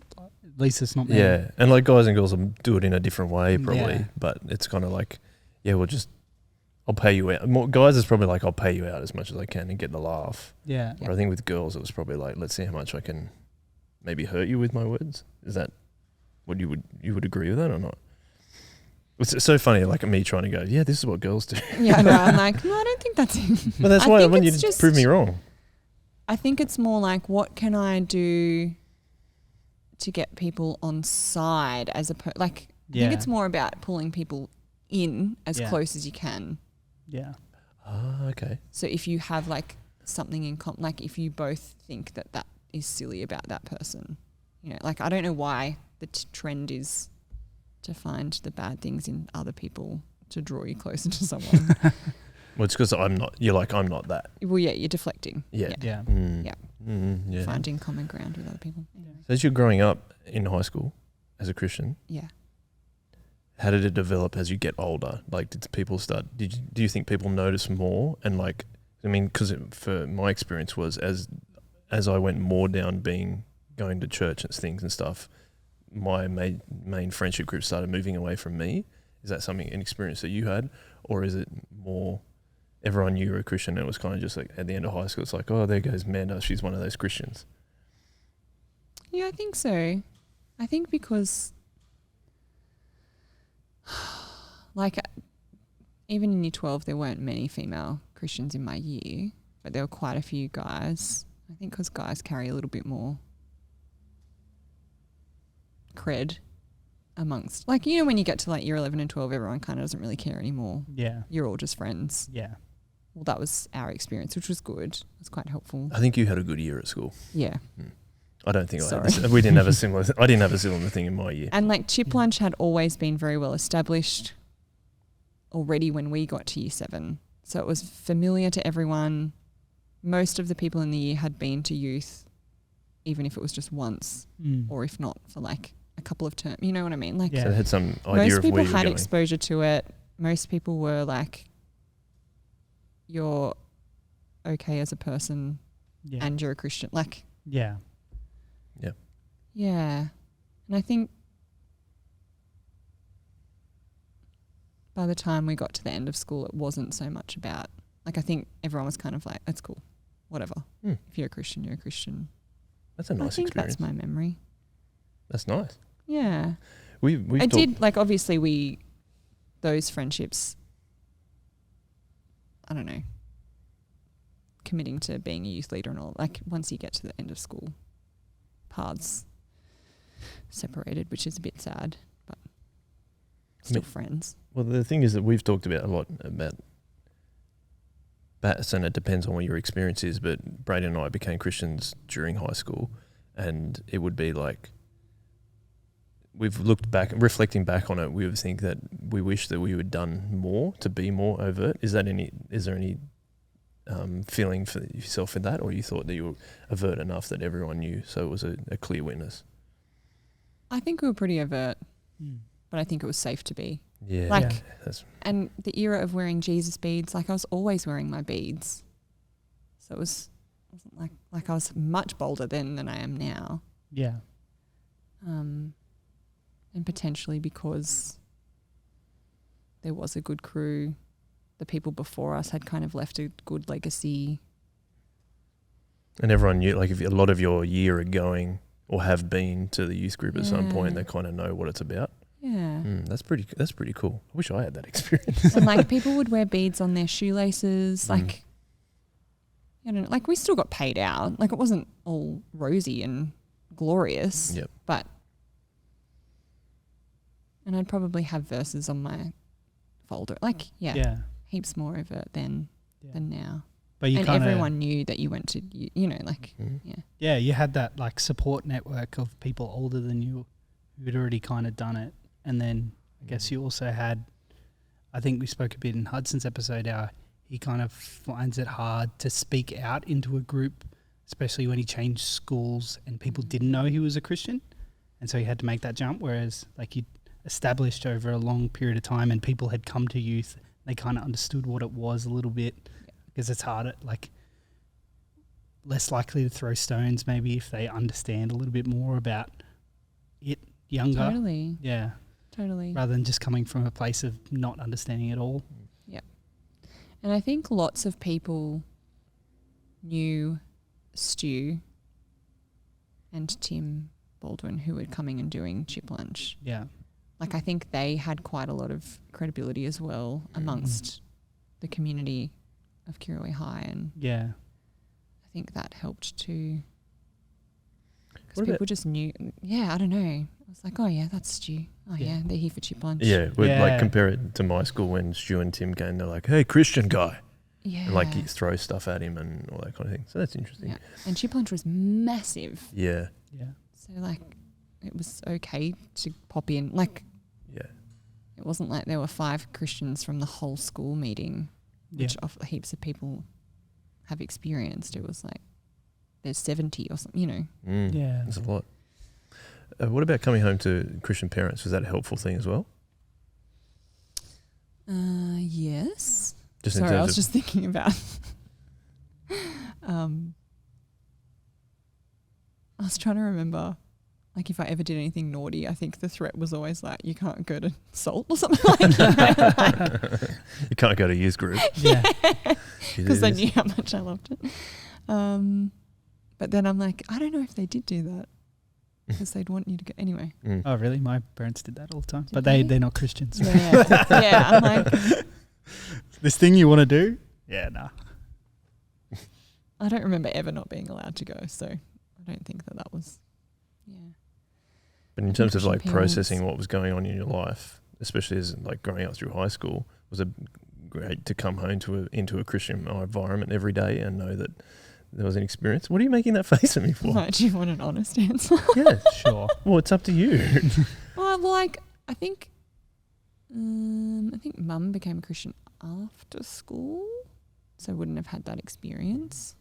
least it's not me. Yeah, and like guys and girls will do it in a different way probably, but it's kind of like, I'll pay you out. More guys, it's probably like I'll pay you out as much as I can and get the laugh. Yeah. But I think with girls, it was probably like, let's see how much I can maybe hurt you with my words. Is that what you would agree with that or not? It's so funny, like me trying to go, this is what girls do. Yeah, no, I'm like, no, I don't think that's it. But that's why I want you to prove me wrong. I think it's more like, what can I do to get people on side as I think it's more about pulling people in as close as you can. Yeah. Ah, okay. So if you have like something in common, like if you both think that is silly about that person, like I don't know why the trend is to find the bad things in other people to draw you closer to someone. Well, it's because I'm not that. Well, yeah, you're deflecting. Yeah. Yeah. Yeah. Finding common ground with other people. Yeah. So as you're growing up in high school as a Christian, how did it develop as you get older? Like, do you think people notice more? And like, I mean, because for my experience was as I went more down going to church and things and stuff, my main friendship group started moving away from me. Is that an experience that you had? Or is it more everyone knew you were a Christian and it was kind of just like at the end of high school, it's like, oh, there goes Manda, she's one of those Christians? Yeah, I think so. I think because like even in year 12 there weren't many female Christians in my year, but there were quite a few guys. I think because guys carry a little bit more cred amongst, like, when you get to like year 11 and 12, everyone kind of doesn't really care anymore. Yeah. You're all just friends. Yeah. Well, that was our experience, which was good. It was quite helpful. I think you had a good year at school. Yeah. I don't think I had this. We didn't have a similar I didn't have a similar thing in my year. And like chip lunch had always been very well established already when we got to year 7. So it was familiar to everyone. Most of the people in the year had been to youth, even if it was just once or if not for like a couple of terms. You know what I mean? Like, so it had some idea of where you were going. Most people had exposure to it. Most people were like, you're okay as a person and you're a Christian. Like, yeah. Yeah. And I think by the time we got to the end of school, it wasn't so much about, like, I think everyone was kind of like, that's cool, whatever. If you're a Christian, you're a Christian. That's a nice experience. I think that's my memory. That's nice. Yeah. I did, like, obviously those friendships, I don't know, committing to being a youth leader and all, like, once you get to the end of school, paths separated, which is a bit sad, but still friends. Well, the thing is that we've talked about a lot about that, and it depends on what your experience is, but Brayden and I became Christians during high school, and it would be like we've looked back, reflecting back on it, we would think that we wish that we had done more to be more overt. Is there any feeling for yourself in that, or you thought that you were overt enough that everyone knew, so it was a clear witness? I think we were pretty overt, but I think it was safe to be. Yeah. Like, yeah. and the era of wearing Jesus beads, like I was always wearing my beads. So it wasn't like I was much bolder then than I am now. Yeah. And potentially because there was a good crew, the people before us had kind of left a good legacy. And everyone knew, like, if a lot of your year are going or have been to the youth group at some point, they kind of know what it's about. Yeah. That's pretty cool. I wish I had that experience. And like people would wear beads on their shoelaces, like, you know, like we still got paid out. Like it wasn't all rosy and glorious. Yep. But, and I'd probably have verses on my folder. Like, heaps more of it than now. But you and everyone knew that you went to, you know, like, Yeah, you had that like support network of people older than you who had already kind of done it. And then I guess you also had, I think we spoke a bit in Hudson's episode, how he kind of finds it hard to speak out into a group, especially when he changed schools and people didn't know he was a Christian. And so he had to make that jump, whereas like you established over a long period of time and people had come to youth, they kind of understood what it was a little bit, because it's harder, like less likely to throw stones maybe if they understand a little bit more about it younger. Totally. Yeah. Totally. Rather than just coming from a place of not understanding at all. Yeah. And I think lots of people knew Stu and Tim Baldwin, who were coming and doing Chip Lunch. Yeah. Like I think they had quite a lot of credibility as well amongst the community of Kirrawee High, and I think that helped too. Because people just knew. Yeah, I don't know. I was like, oh yeah, that's Stu. Oh yeah, they're here for Chip Lunch. Yeah, we'd like compare it to my school when Stu and Tim came. They're like, "Hey, Christian guy," and like you throw stuff at him and all that kind of thing. So that's interesting. Yeah, and Chip Lunch was massive. Yeah. Yeah. So like, it was okay to pop in. Like, it wasn't like there were 5 Christians from the whole school meeting, which heaps of people have experienced. It was like there's 70 or something, you know. Yeah, there's a lot. What about coming home to Christian parents? Was that a helpful thing as well? Yes. Just Sorry, I was just thinking about. I was trying to remember, like if I ever did anything naughty, I think the threat was always like, you can't go to Salt or something like that. You can't go to youth group. Yeah. Because they knew how much I loved it. But then I'm like, I don't know if they did do that. Because they'd want you to go anyway. Oh, really? My parents did that all the time. But they're not Christians. Yeah, I'm like, this thing you want to do? Yeah, nah. I don't remember ever not being allowed to go, so I don't think that was, But in terms of like processing what was going on in your life, especially as like growing up through high school, was it great to come home into a Christian environment every day and know that there was an experience? What are you making that face at me for? Right, do you want an honest answer? Yeah, sure. Well, it's up to you. Well, like I think Mum became a Christian after school, so I wouldn't have had that experience.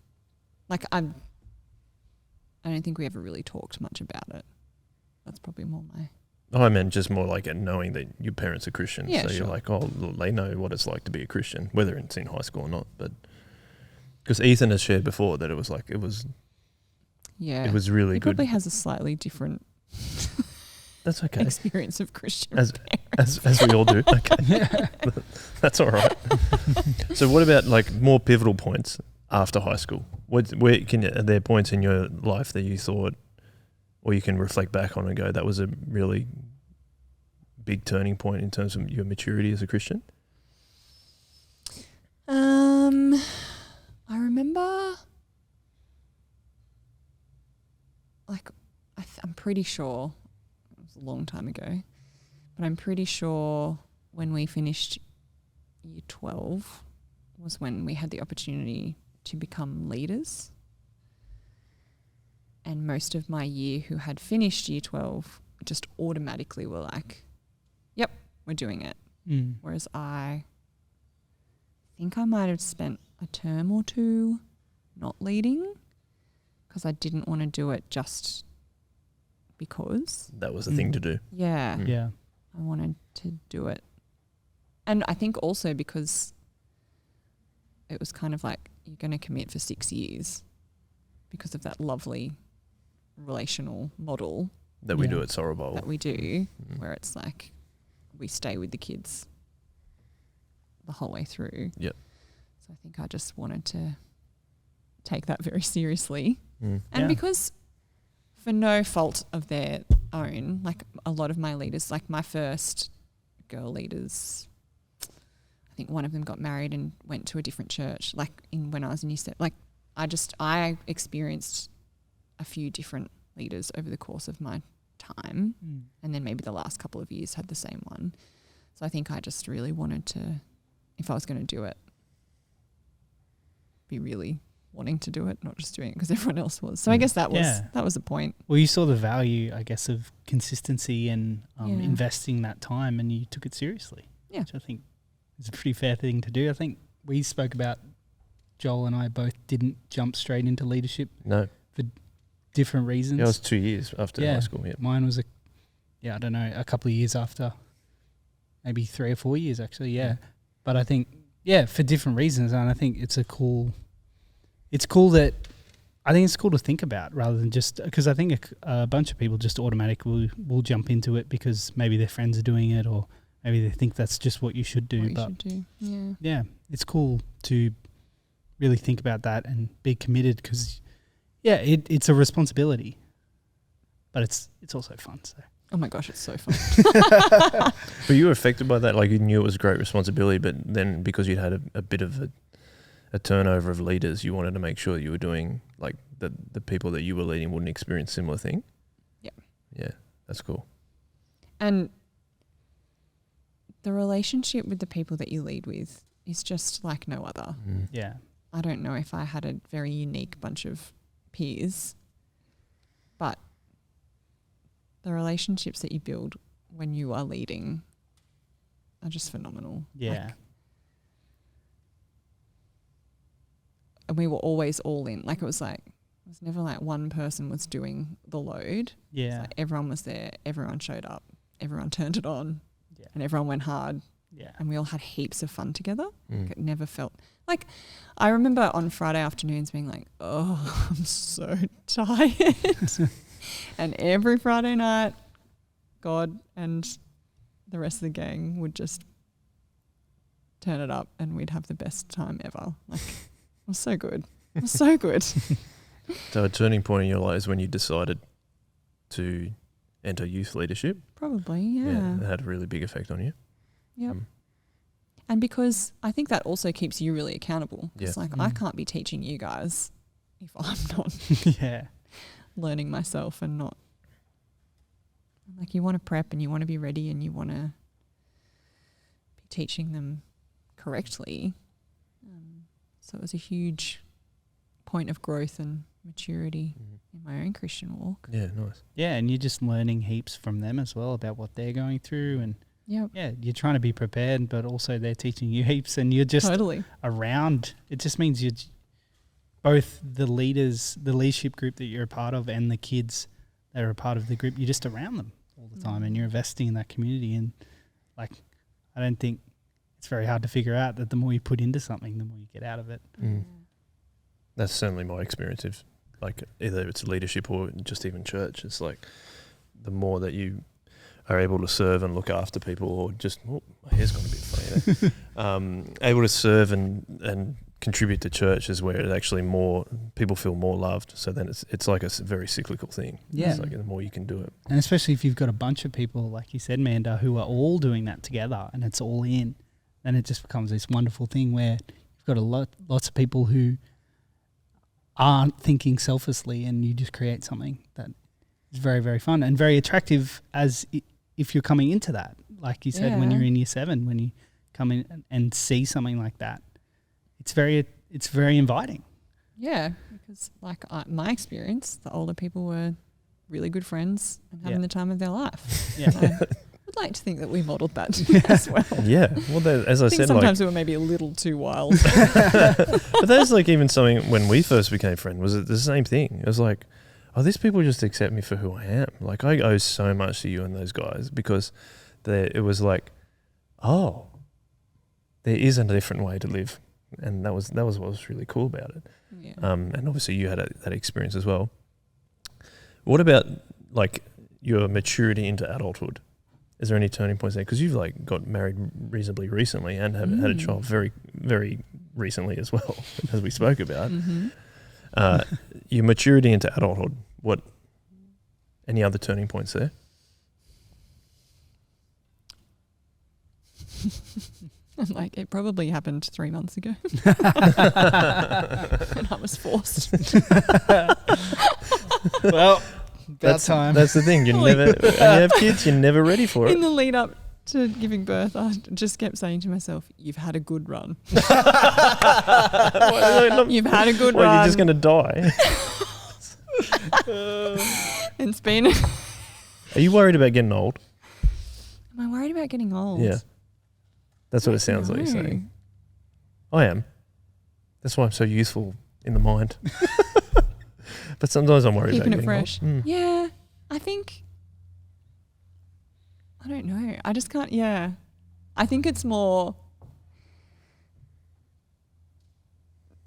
Like I don't think we ever really talked much about it. That's probably more my. I meant just more like knowing that your parents are Christian. Yeah, so you're like, oh, they know what it's like to be a Christian, whether it's in high school or not. But because Ethan has shared before that it was really he good. Probably has a slightly different. That's okay. Experience of Christian as we all do. Okay, that's all right. So what about like more pivotal points after high school? Are there points in your life that you thought, or you can reflect back on and go, that was a really big turning point in terms of your maturity as a Christian? I remember, like, I'm pretty sure, it was a long time ago, but I'm pretty sure when we finished year 12 was when we had the opportunity to become leaders. And most of my year who had finished year 12 just automatically were like, yep, we're doing it. Whereas I think I might have spent a term or two not leading because I didn't want to do it just because. That was the thing to do. Yeah. Yeah. I wanted to do it. And I think also because it was kind of like you're going to commit for 6 years because of that lovely relational model That we do at Sorrow Bowl. that we do, where it's like we stay with the kids the whole way through. Yep. So I think I just wanted to take that very seriously. And Yeah. because for no fault of their own, like a lot of my leaders, like my first girl leaders, I think one of them got married and went to a different church, like when I was in year 7. Like I experienced a few different leaders over the course of my time, and then maybe the last couple of years had the same one. So I think I just really wanted to, if I was going to do it, be really wanting to do it, not just doing it because everyone else was. So I guess that was the point. Well, you saw the value, I guess, of consistency and investing that time, and you took it seriously. Yeah. Which I think is a pretty fair thing to do. I think we spoke about, Joel and I both didn't jump straight into leadership. No. For different reasons. Yeah, it was 2 years after high school. Yeah. Mine was I don't know, a couple of years after, maybe 3 or 4 years actually. Yeah. But I think, for different reasons. And I think it's cool to think about rather than just, because I think a bunch of people just automatically will jump into it because maybe their friends are doing it or maybe they think that's just what you should do. Yeah, it's cool to really think about that and be committed because, it's a responsibility, but it's also fun. So. Oh my gosh, it's so fun. But you were affected by that? Like you knew it was a great responsibility, but then because you'd had a bit of a turnover of leaders, you wanted to make sure that you were doing, like the people that you were leading wouldn't experience similar thing? Yeah. Yeah, that's cool. And the relationship with the people that you lead with is just like no other. Yeah. I don't know if I had a very unique bunch of peers, but the relationships that you build when you are leading are just phenomenal. Yeah. And we were always all in. Like it was never like one person was doing the load. Yeah. Like everyone was there. Everyone showed up. Everyone turned it on. Yeah. And everyone went hard. Yeah. And we all had heaps of fun together. Like it never felt like, I remember on Friday afternoons being like, oh, I'm so tired. And every Friday night, God and the rest of the gang would just turn it up and we'd have the best time ever. Like, it was so good. It was so good. So a turning point in your life is when you decided to enter youth leadership? Probably, yeah. It had a really big effect on you. Yep. And because I think that also keeps you really accountable. It's like I can't be teaching you guys if I'm not learning myself and not. Like you want to prep and you want to be ready and you want to be teaching them correctly. So it was a huge point of growth and maturity in my own Christian walk. Yeah, nice. Yeah, and you're just learning heaps from them as well about what they're going through and you're trying to be prepared, but also they're teaching you heaps and you're just around. It just means you're both the leaders, the leadership group that you're a part of and the kids that are a part of the group, you're just around them all the time and you're investing in that community. And like, I don't think it's very hard to figure out that the more you put into something, the more you get out of it. That's certainly my experience of like either it's leadership or just even church. It's like the more that you are able to serve and look after people or just, my hair's gone a bit funny there. Able to serve and contribute to church is where it actually more, people feel more loved. So then it's like a very cyclical thing. Yeah. It's like the more you can do it. And especially if you've got a bunch of people, like you said, Manda, who are all doing that together and it's all in, then it just becomes this wonderful thing where you've got lots of people who aren't thinking selflessly and you just create something that is very, very fun and very attractive as if you're coming into that. Like you said, when you're in year 7, when you come in and see something like that, it's very inviting. Yeah, because like my experience, the older people were really good friends and having the time of their life. Yeah. I would like to think that we modelled that as well. Yeah. Well, as I said, sometimes we were maybe a little too wild. but that's like even something when we first became friends was the same thing. It was like, oh, these people just accept me for who I am. Like I owe so much to you and those guys because it was like, oh, there is a different way to live. And that was what was really cool about it. Yeah. And obviously you had that experience as well. What about like your maturity into adulthood? Is there any turning points there? Because you've like got married reasonably recently and have had a child very, very recently as well, as we spoke about. Mm-hmm. Your maturity into adulthood. Any other turning points there? I'm like, it probably happened 3 months ago. And I was forced. Well, That's time. That's the thing. When you have kids, you're never ready for it. In the lead up to giving birth, I just kept saying to myself, you've had a good run. You've had a good run. You're just going to die. It's been... Are you worried about getting old? Am I worried about getting old? Yeah. That's what it sounds like you're saying. I am. That's why I'm so youthful in the mind. But sometimes I'm worried Keeping about it getting fresh. old. Yeah, I think... I don't know. I just can't... Yeah. I think it's more...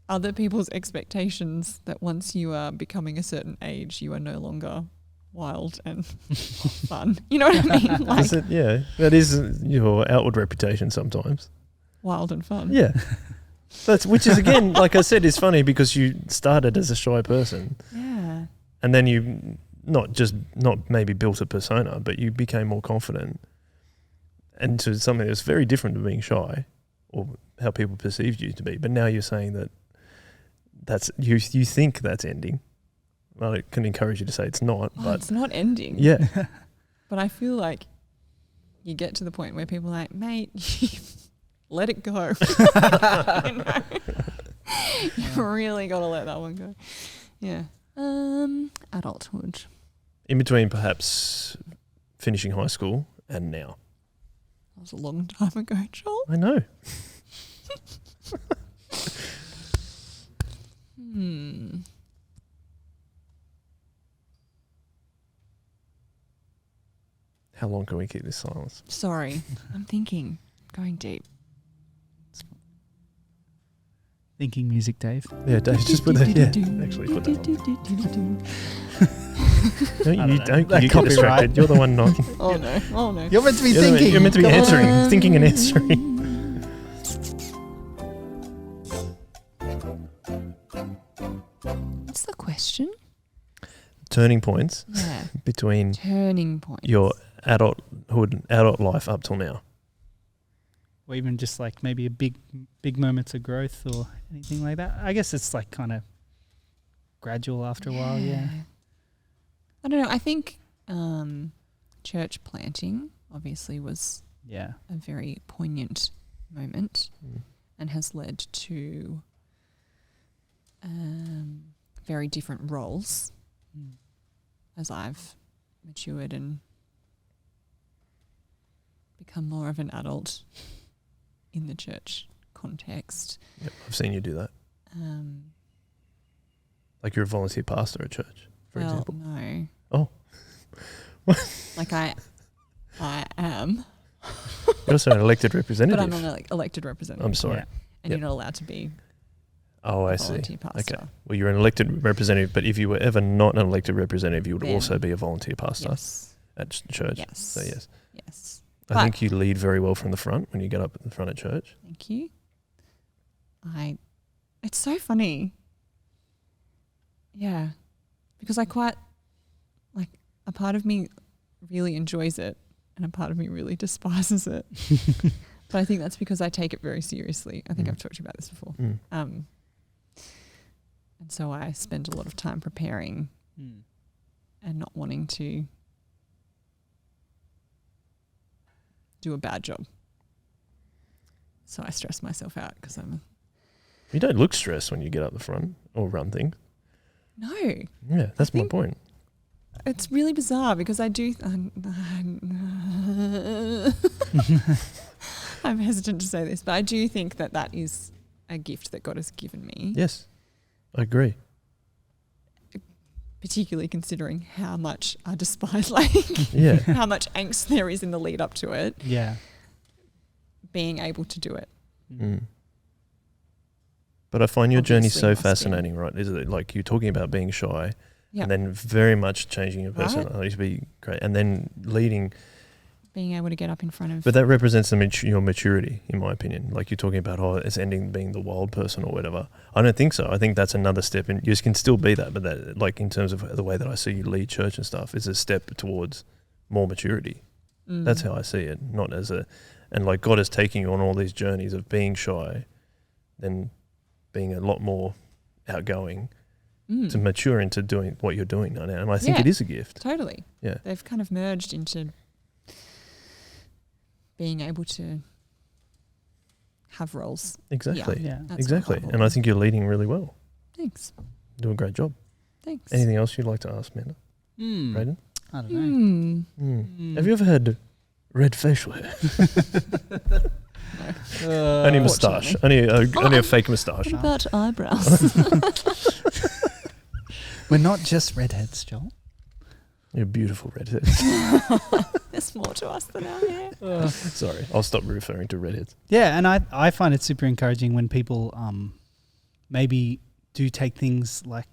other people's expectations that once you are becoming a certain age, you are no longer wild and fun. You know what I mean? Like, Yeah, that is your outward reputation sometimes. wild and fun. Yeah. Which is, again, like I said, is funny because you started as a shy person. Yeah. And then you not maybe built a persona, but you became more confident into something that's very different to being shy or how people perceived you to be. But now you're saying that's you think that's ending. Well, it can encourage you to say it's not. Oh, but it's not ending. Yeah. But I feel like you get to the point where people are like, mate, let it go. You know? You've really got to let that one go. Yeah. Adulthood. In between perhaps finishing high school and now. That was a long time ago, Joel. I know. How long can we keep this silence? Sorry. I'm thinking. Going deep. Thinking music, Dave. Yeah, Dave, just put that. Yeah, actually put that on. Don't you get distracted. You're the one not. Oh no. Oh no. You're meant to be thinking. You're meant to be answering, thinking and answering. What's the question? Turning points Yeah. between Turning point. your adult life up till now. Or even just like maybe a big moments of growth or anything like that. I guess it's like kind of gradual after a while, yeah. I don't know. I think church planting obviously was Yeah. a very poignant moment and has led to very different roles as I've matured and become more of an adult in the church context. Yep, I've seen you do that. Like you're a volunteer pastor at church, for example. No. Oh. Like I am. You're also an elected representative. But I'm an elected representative. I'm sorry. Yeah. And you're not allowed to be Oh, I a see. volunteer pastor. Okay. Well, you're an elected representative, but if you were ever not an elected representative, you would Then, also be a volunteer pastor Yes. at church. Yes. So, yes. Yes. I think you lead very well from the front when you get up in front of church. Thank you. It's so funny. Yeah. Because I quite, like, a part of me really enjoys it and a part of me really despises it. But I think that's because I take it very seriously. I think I've talked to you about this before. And so I spend a lot of time preparing and not wanting to do a bad job. So I stress myself out because You don't look stressed when you get up the front or run things. No. Yeah, that's my point. it's really bizarre because I do. I'm hesitant to say this, but I do think that is a gift that God has given me. Yes, I agree. Particularly considering how much I despise, Yeah. how much angst there is in the lead up to it. Yeah. Being able to do it. Mm. But I find your journey Obviously so must be. fascinating, right? Is it like you're talking about being shy Yeah. and then very much changing your Right. personality to be great and then leading. Being able to get up in front of. But that represents your maturity, in my opinion. Like you're talking about, it's ending being the wild person or whatever. I don't think so. I think that's another step. And you can still be that, but that, like in terms of the way that I see you lead church and stuff, is a step towards more maturity. That's how I see it. Not as and like God is taking you on all these journeys of being shy, then being a lot more outgoing to mature into doing what you're doing now. And I think it is a gift. Totally. Yeah. They've kind of merged into being able to have roles. Exactly. Yeah. That's Exactly. what And I think you're leading really well. Thanks. Do a great job. Thanks. Anything else you'd like to ask, Manda? Brayden? I don't know. Have you ever had red facial hair? Only a moustache. Only a fake moustache. What about eyebrows? We're not just redheads, Joel. You're beautiful redhead. There's more to us than our hair. Sorry, I'll stop referring to redheads. Yeah, and I find it super encouraging when people maybe do take things like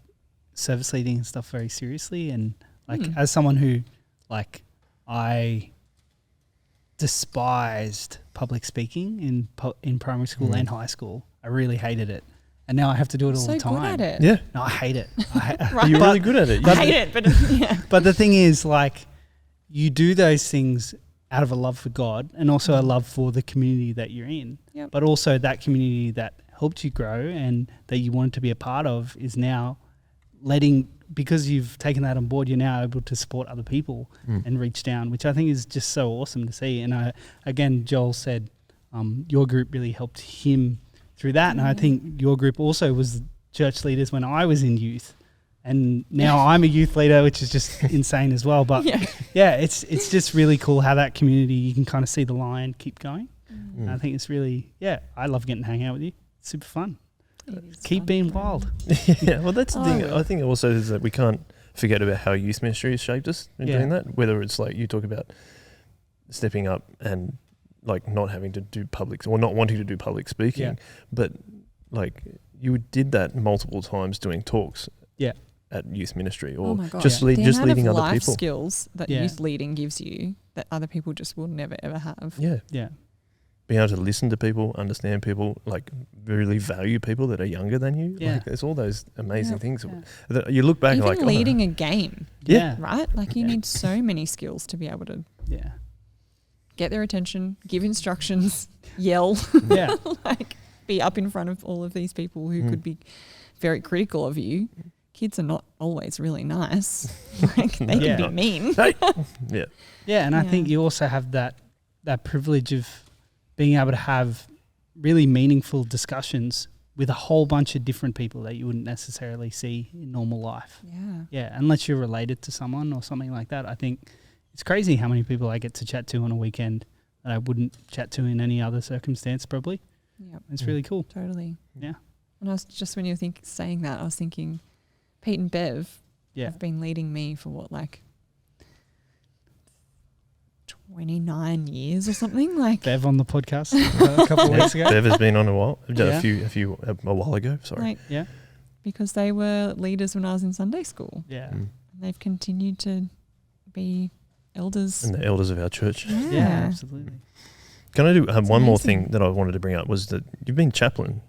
service leading and stuff very seriously. And like as someone who I despised public speaking in primary school and high school. I really hated it. And now I have to do it all the time. So good at it. Yeah. No, I hate it. Right. You're really good at it. I hate it, but yeah. But the thing is, like, you do those things out of a love for God and also a love for the community that you're in. Yep. But also that community that helped you grow and that you wanted to be a part of is now because you've taken that on board, you're now able to support other people and reach down, which I think is just so awesome to see. And again, Joel said your group really helped him through that. And I think your group also was church leaders when I was in youth. And now I'm a youth leader, which is just insane as well. But yeah, it's just really cool how that community, you can kind of see the line keep going. And I think it's really, I love getting to hang out with you. It's super fun. Keep being wild. Yeah, well, that's the thing. I think also is that we can't forget about how youth ministry has shaped us in doing that. Whether it's like you talk about stepping up and like not having to do public or not wanting to do public speaking, but like you did that multiple times doing talks. At youth ministry or just leading other life people. Skills that youth leading gives you that other people just will never ever have. Yeah. Being able to listen to people, understand people, like really value people that are younger than you. Yeah. Like there's all those amazing things that you look back even and like leading a game. Yeah. Right? Like you need so many skills to be able to get their attention, give instructions, yell. Yeah. Like be up in front of all of these people who could be very critical of you. Kids are not always really nice. Like they can be mean. Yeah, and I think you also have that privilege of being able to have really meaningful discussions with a whole bunch of different people that you wouldn't necessarily see in normal life. Yeah. Yeah, unless you're related to someone or something like that. I think it's crazy how many people I get to chat to on a weekend that I wouldn't chat to in any other circumstance probably. Yeah. It's really cool. Totally. Yeah. And I was just when you were saying that, I was thinking Pete and Bev have been leading me for what, like 29 years or something. Like Bev on the podcast a couple of weeks ago. Bev has been on a while, a while ago. Sorry. Like, because they were leaders when I was in Sunday school. Yeah. And they've continued to be elders. And the elders of our church. Yeah, absolutely. Can I do one more thing that I wanted to bring up was that you've been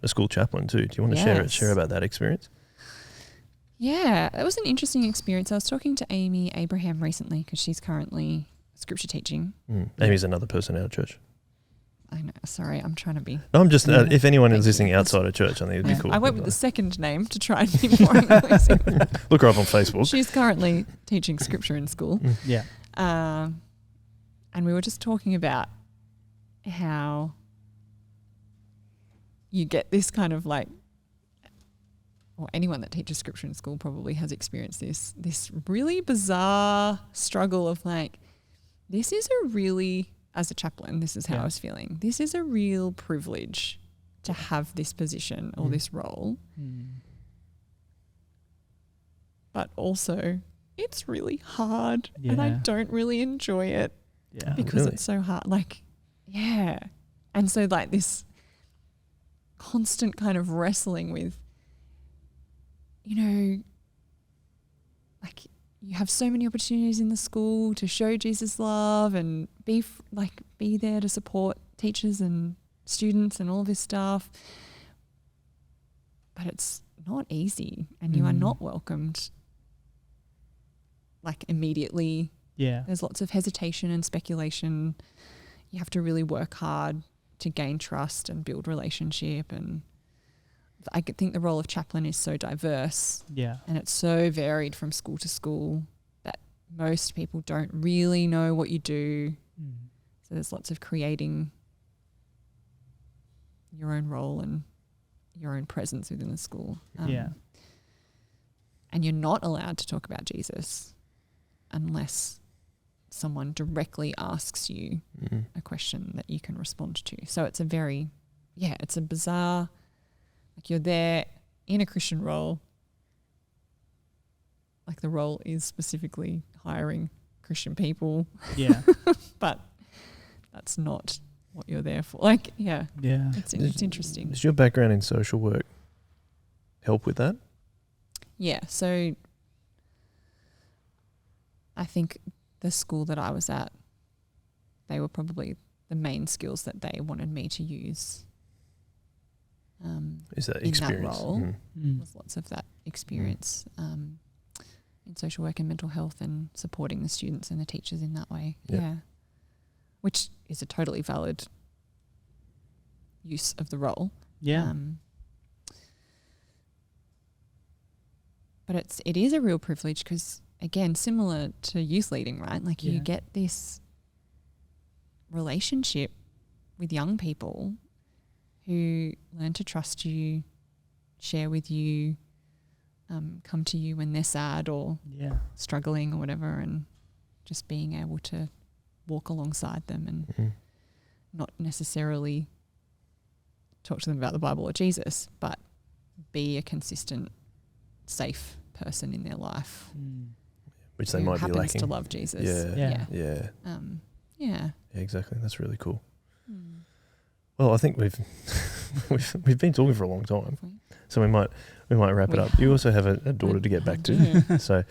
a school chaplain too. Do you want to share about that experience? Yeah, that was an interesting experience. I was talking to Amy Abraham recently because she's currently scripture teaching. Amy's another person out of church. I know. Sorry, I'm trying to be. No, I'm just, if anyone is listening outside of church, I think it'd be cool. I went with the second name to try and be more inclusive. Look her up on Facebook. She's currently teaching scripture in school. Yeah. And we were just talking about how you get this kind of like, or anyone that teaches scripture in school probably has experienced this really bizarre struggle of like, this is a really, as a chaplain, this is how I was feeling. This is a real privilege to have this position or this role. But also it's really hard and I don't really enjoy it because it's so hard. Like, and so like this constant kind of wrestling with, you know, like you have so many opportunities in the school to show Jesus love and be there to support teachers and students and all this stuff. But it's not easy and you are not welcomed like immediately. Yeah. There's lots of hesitation and speculation. You have to really work hard to gain trust and build relationship, and I think the role of chaplain is so diverse and it's so varied from school to school that most people don't really know what you do. So there's lots of creating your own role and your own presence within the school. And you're not allowed to talk about Jesus unless someone directly asks you a question that you can respond to. So it's a very, it's a bizarre, like you're there in a Christian role, like the role is specifically hiring Christian people. But that's not what you're there for. Like, it's interesting. Does your background in social work help with that? Yeah, so I think the school that I was at, they were probably the main skills that they wanted me to use. Is that experience? In that role, was lots of that experience in social work and mental health and supporting the students and the teachers in that way. Which is a totally valid use of the role. But it is a real privilege because, again, similar to youth leading, right? Like you get this relationship with young people who learn to trust you, share with you, come to you when they're sad or struggling or whatever, and just being able to walk alongside them and not necessarily talk to them about the Bible or Jesus, but be a consistent, safe person in their life. Which they might be lacking. Happens to love Jesus. Yeah, exactly. That's really cool. Well, I think we've been talking for a long time, so we might wrap it up. You also have a daughter to get back to, so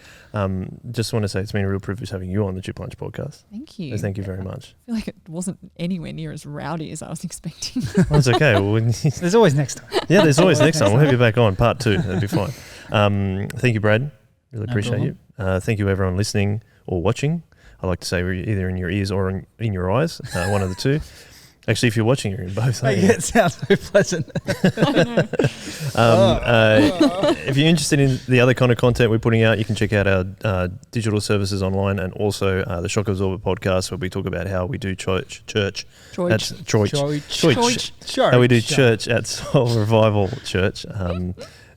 just want to say it's been a real privilege having you on the Chip Lunch podcast. Thank you. So thank you very much. I feel like it wasn't anywhere near as rowdy as I was expecting. Well, it's okay. Well, there's always next time. Yeah, there's always next time. We'll have you back on part 2. That'd be fine. Thank you, Brayden. Really appreciate you. Thank you, everyone listening or watching. I like to say either in your ears or in your eyes, one of the two. Actually, if you're watching, you're in both. It sounds so pleasant. If you're interested in the other kind of content we're putting out, you can check out our digital services online, and also the Shock Absorber podcast, where we talk about how we do church. How we do church at Soul Revival Church.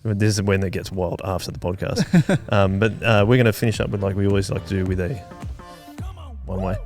This is when it gets wild after the podcast. But we're going to finish up with, like we always like to do, with a one way.